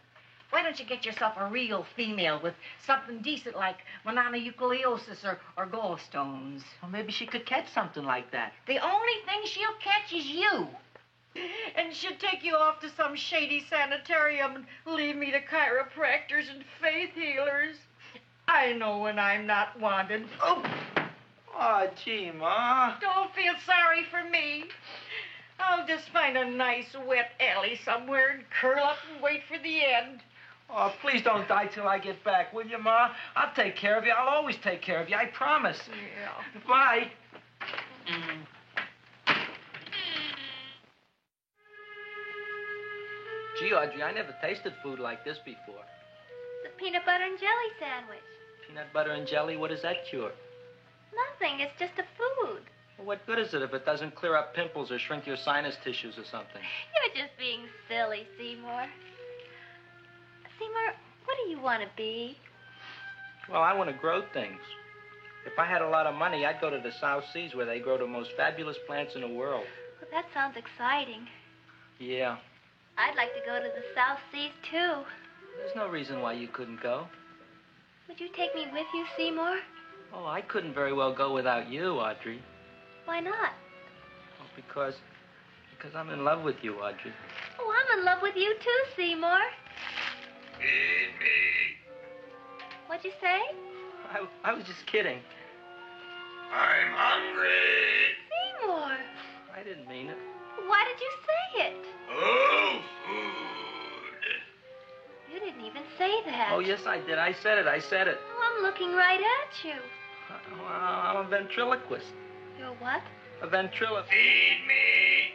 R: Why don't you get yourself a real female with something decent like mononucleosis or gallstones?
H: Well, maybe she could catch something like that.
R: The only thing she'll catch is you.
K: And she'd take you off to some shady sanitarium and leave me to chiropractors and faith healers. I know when I'm not wanted.
H: Oh, gee, Ma.
K: Don't feel sorry for me. I'll just find a nice wet alley somewhere and curl up and wait for the end.
H: Oh, please don't die till I get back, will you, Ma? I'll take care of you. I'll always take care of you. I promise.
K: Yeah.
H: Bye. Gee, Audrey, I never tasted food like this before.
E: The peanut butter and jelly sandwich.
H: Peanut butter and jelly, what does that cure?
E: Nothing. It's just a food.
H: Well, what good is it if it doesn't clear up pimples or shrink your sinus tissues or something?
E: You're just being silly, Seymour. Seymour, what do you want to be?
H: Well, I want to grow things. If I had a lot of money, I'd go to the South Seas where they grow the most fabulous plants in the world.
E: Well, that sounds exciting.
H: Yeah.
E: I'd like to go to the South Seas, too.
H: There's no reason why you couldn't go.
E: Would you take me with you, Seymour?
H: Oh, I couldn't very well go without you, Audrey.
E: Why not?
H: Oh, because I'm in love with you, Audrey.
E: Oh, I'm in love with you, too, Seymour.
Q: Feed me.
E: What'd you say?
H: I was just kidding.
Q: I'm hungry.
E: Seymour.
H: I didn't mean it.
E: Why did you say it?
Q: Oh, food.
E: You didn't even say that.
H: Oh, yes, I did. I said it.
E: Oh, I'm looking right at you.
H: I'm a ventriloquist.
E: You're what?
H: A ventriloquist.
Q: Feed me.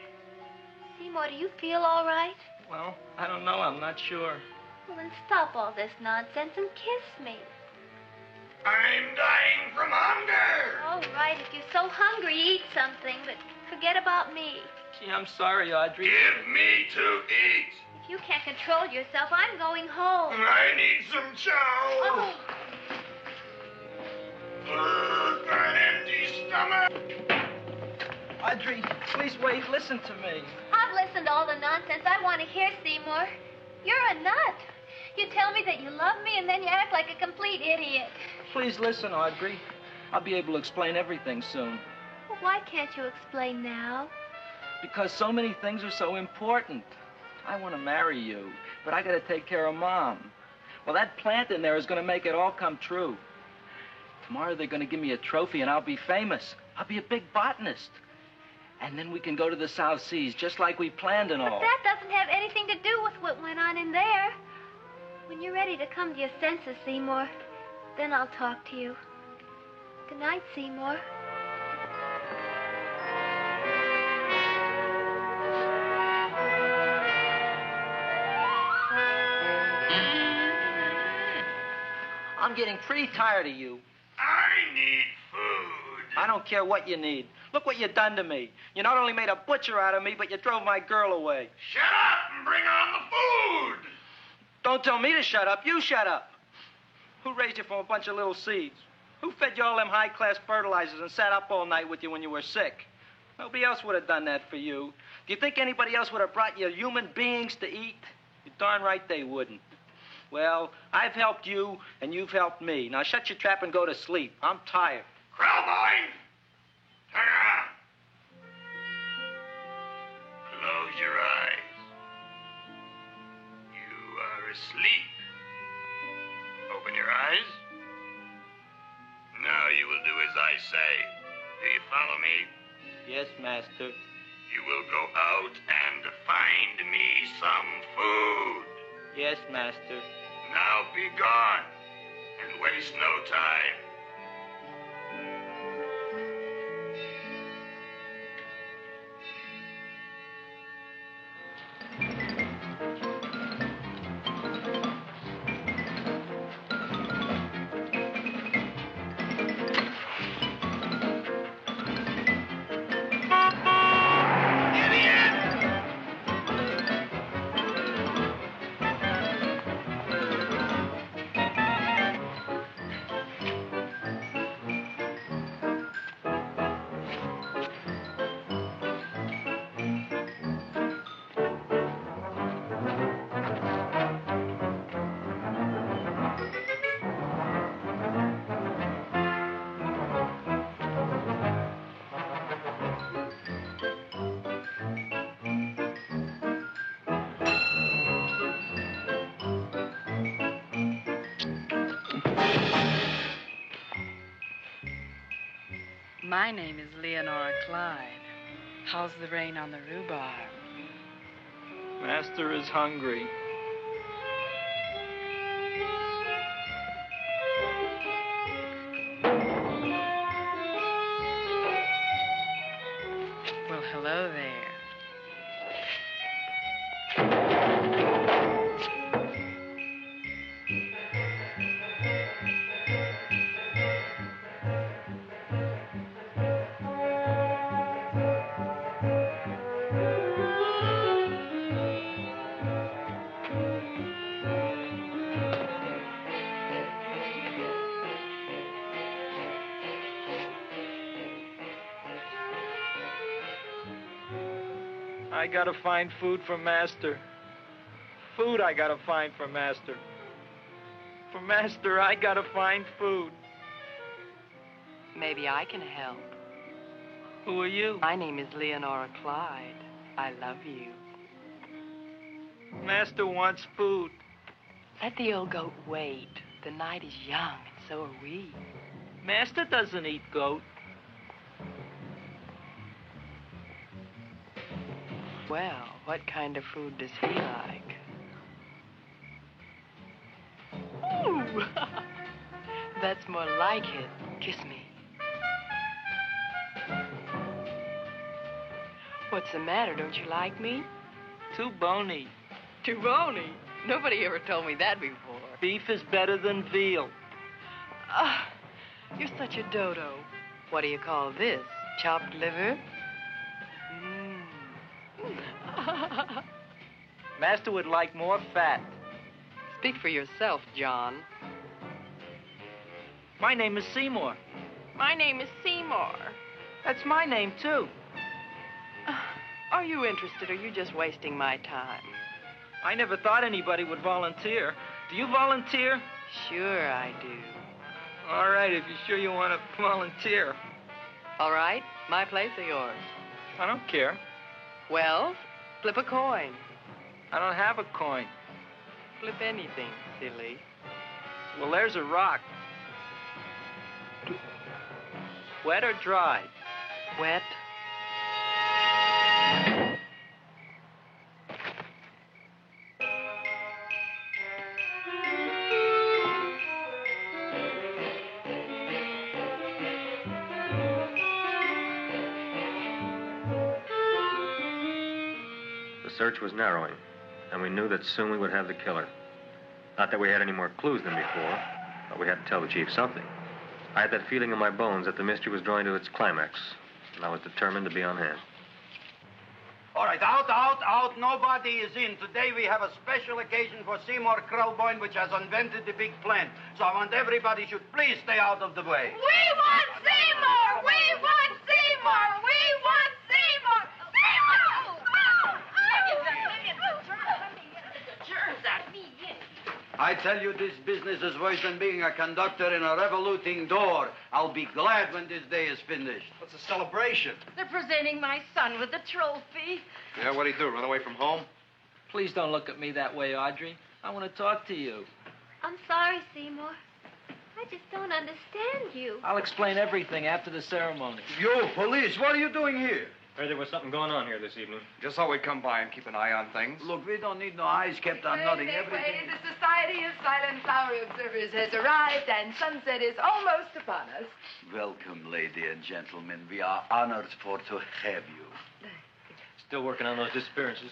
E: Seymour, do you feel all right?
H: Well, I don't know. I'm not sure.
E: Well, then stop all this nonsense and kiss me.
Q: I'm dying from hunger.
E: All right, if you're so hungry, eat something, but forget about me.
H: Gee, I'm sorry, Audrey.
Q: Give me to eat.
E: If you can't control yourself, I'm going home.
Q: I need some chow.
E: Oh.
Q: Food for an empty stomach.
H: Audrey, please wait. Listen to me.
E: I've listened to all the nonsense I want to hear, Seymour. You're a nut. You tell me that you love me, and then you act like a complete idiot.
H: Please listen, Audrey. I'll be able to explain everything soon.
E: Well, why can't you explain now?
H: Because so many things are so important. I want to marry you, but I got to take care of Mom. Well, that plant in there is going to make it all come true. Tomorrow they're going to give me a trophy, and I'll be famous. I'll be a big botanist. And then we can go to the South Seas, just like we planned and all.
E: But that doesn't have anything to do with what went on in there. When you're ready to come to your senses, Seymour, then I'll talk to you. Good night, Seymour.
H: I'm getting pretty tired of you.
Q: I need food.
H: I don't care what you need. Look what you done to me. You not only made a butcher out of me, but you drove my girl away.
Q: Shut up and bring on the food.
H: Don't tell me to shut up. You shut up. Who raised you from a bunch of little seeds? Who fed you all them high-class fertilizers and sat up all night with you when you were sick? Nobody else would have done that for you. Do you think anybody else would have brought you human beings to eat? You're darn right they wouldn't. Well, I've helped you, and you've helped me. Now shut your trap and go to sleep. I'm tired.
Q: Krellboy! Turn around. Close your eyes. You are asleep. Open your eyes. Now you will do as I say. Do you follow me?
H: Yes, Master.
Q: You will go out and find me some food.
H: Yes, Master.
Q: Now be gone and waste no time.
P: My name is Leonora Clyde. How's the rain on the rhubarb?
H: Master is hungry.
P: Well, hello there.
H: I gotta find food for Master. Food I gotta find for Master. For Master, I gotta find food.
P: Maybe I can help.
H: Who are you?
P: My name is Leonora Clyde. I love you.
H: Master wants food.
P: Let the old goat wait. The night is young, and so are we.
H: Master doesn't eat goat.
P: Well, what kind of food does he like? Ooh! That's more like it. Kiss me. What's the matter? Don't you like me?
H: Too bony.
P: Too bony? Nobody ever told me that before.
H: Beef is better than veal.
P: Ah, you're such a dodo. What do you call this? Chopped liver?
H: Master would like more fat.
P: Speak for yourself, John.
H: My name is Seymour.
P: My name is Seymour.
H: That's my name, too.
P: Are you interested, or are you just wasting my time?
H: I never thought anybody would volunteer. Do you volunteer?
P: Sure I do.
H: All right, if you're sure you want to volunteer.
P: All right, my place or yours?
H: I don't care.
P: Well, flip a coin.
H: I don't have a coin.
P: Flip anything, silly.
H: Well, there's a rock. Wet or dry?
P: Wet.
A: The search was narrowing, and we knew that soon we would have the killer. Not that we had any more clues than before, but we had to tell the chief something. I had that feeling in my bones that the mystery was drawing to its climax, and I was determined to be on hand.
B: All right, out. Nobody is in. Today we have a special occasion for Seymour Krellboy, which has invented the big plan. So I want everybody should please stay out of the way.
L: We want Seymour! We want Seymour! We want Seymour! Seymour!
R: Germs at me.
B: I I tell you, this business is worse than being a conductor in a revoluting door. I'll be glad when this day is finished.
I: What's a celebration?
K: They're presenting my son with a trophy.
I: Yeah, what'd he do, run away from home?
H: Please don't look at me that way, Audrey. I want to talk to you.
E: I'm sorry, Seymour. I just don't understand you.
H: I'll explain everything after the ceremony.
B: You, police, what are you doing here?
A: Heard there was something going on here this evening.
I: Just thought we'd come by and keep an eye on things.
B: Look, we don't need no eyes kept on nothing. Everything.
P: The Society of Silent Flower Observers has arrived, and sunset is almost upon us.
B: Welcome, lady and gentlemen. We are honored for to have you.
A: Still working on those disappearances.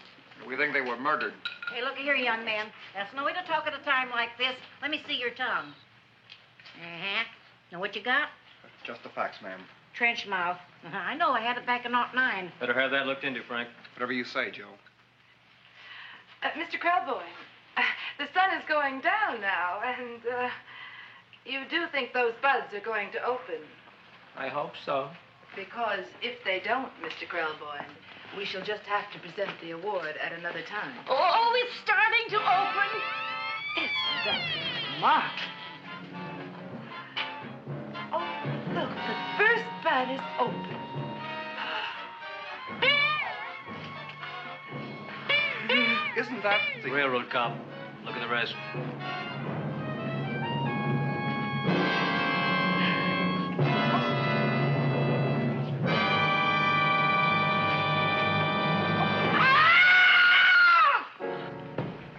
I: We think they were murdered.
R: Hey, look here, young man. That's no way to talk at a time like this. Let me see your tongue. Uh-huh. Now, what you got?
I: Just the facts, ma'am.
R: Trench mouth. I know. I had it back in '09.
A: Better have that looked into, Frank.
I: Whatever you say, Joe.
P: Mr. Krelboyne, the sun is going down now, and you do think those buds are going to open?
H: I hope so.
P: Because if they don't, Mr. Krelboyne, we shall just have to present the award at another time.
K: Oh, it's starting to open.
P: Isn't that smart? Oh, look, the first bud is open.
I: Isn't that the
A: railroad cop? Look at the rest.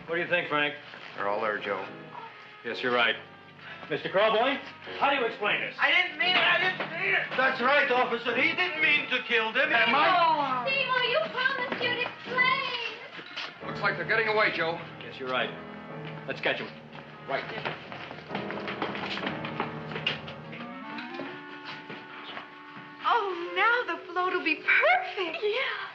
A: What do you think, Frank?
I: They're all there, Joe.
A: Yes, you're right. Mr. Krelboyne, how do you explain this?
K: I didn't mean it.
B: That's right, officer. He didn't mean to kill them. Am
E: Seymour, you promised you'd explain.
I: Looks like they're getting away, Joe.
A: Yes, you're right. Let's catch them.
I: Right.
P: Oh, now the float will be perfect. Yeah.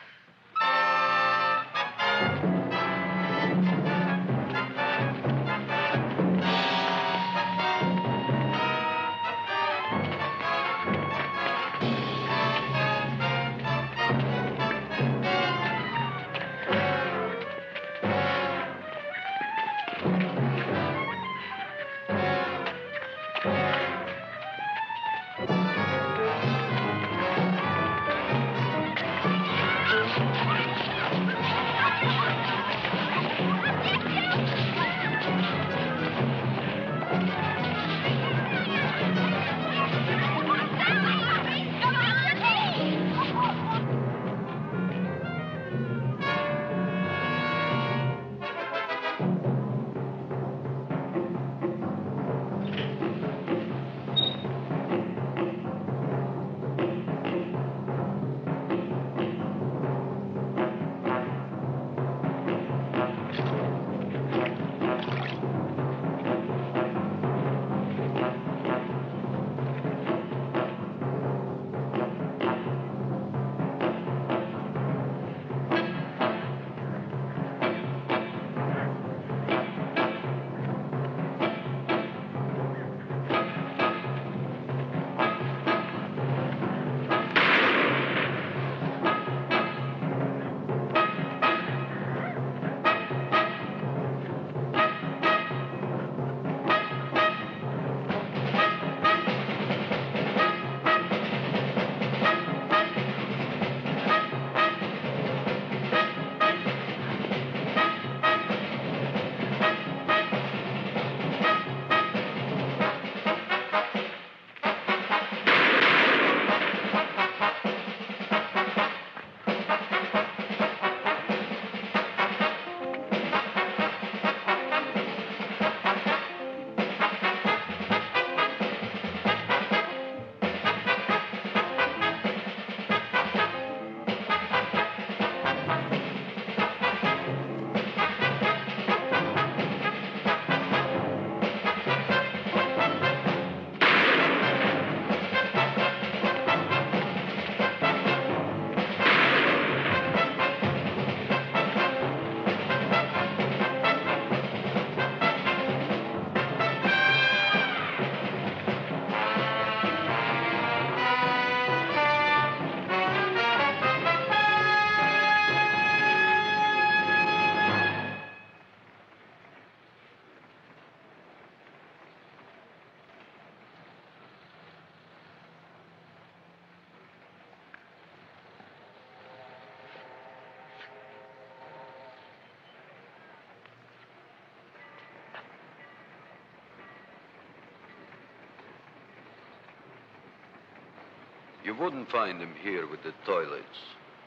B: You wouldn't find him here with the toilets.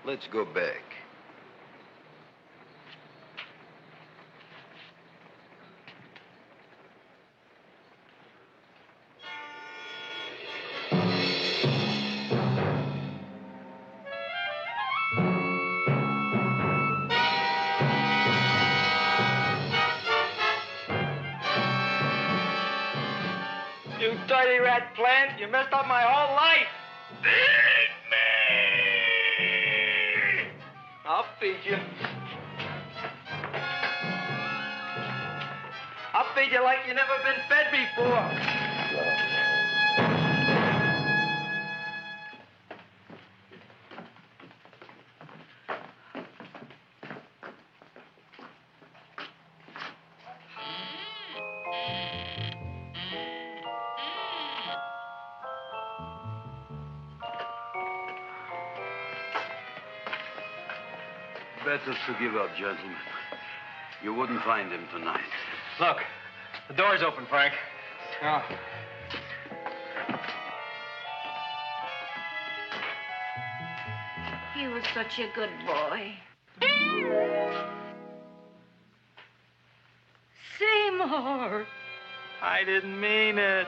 B: Let's go back.
H: You dirty rat plant, you messed up my whole life.
Q: Feed me!
H: I'll feed you. I'll feed you like you never been fed before.
B: Better to give up, gentlemen. You wouldn't find him tonight.
A: Look, the door's open, Frank.
H: Oh.
K: He was such a good boy. Seymour!
H: I didn't mean it.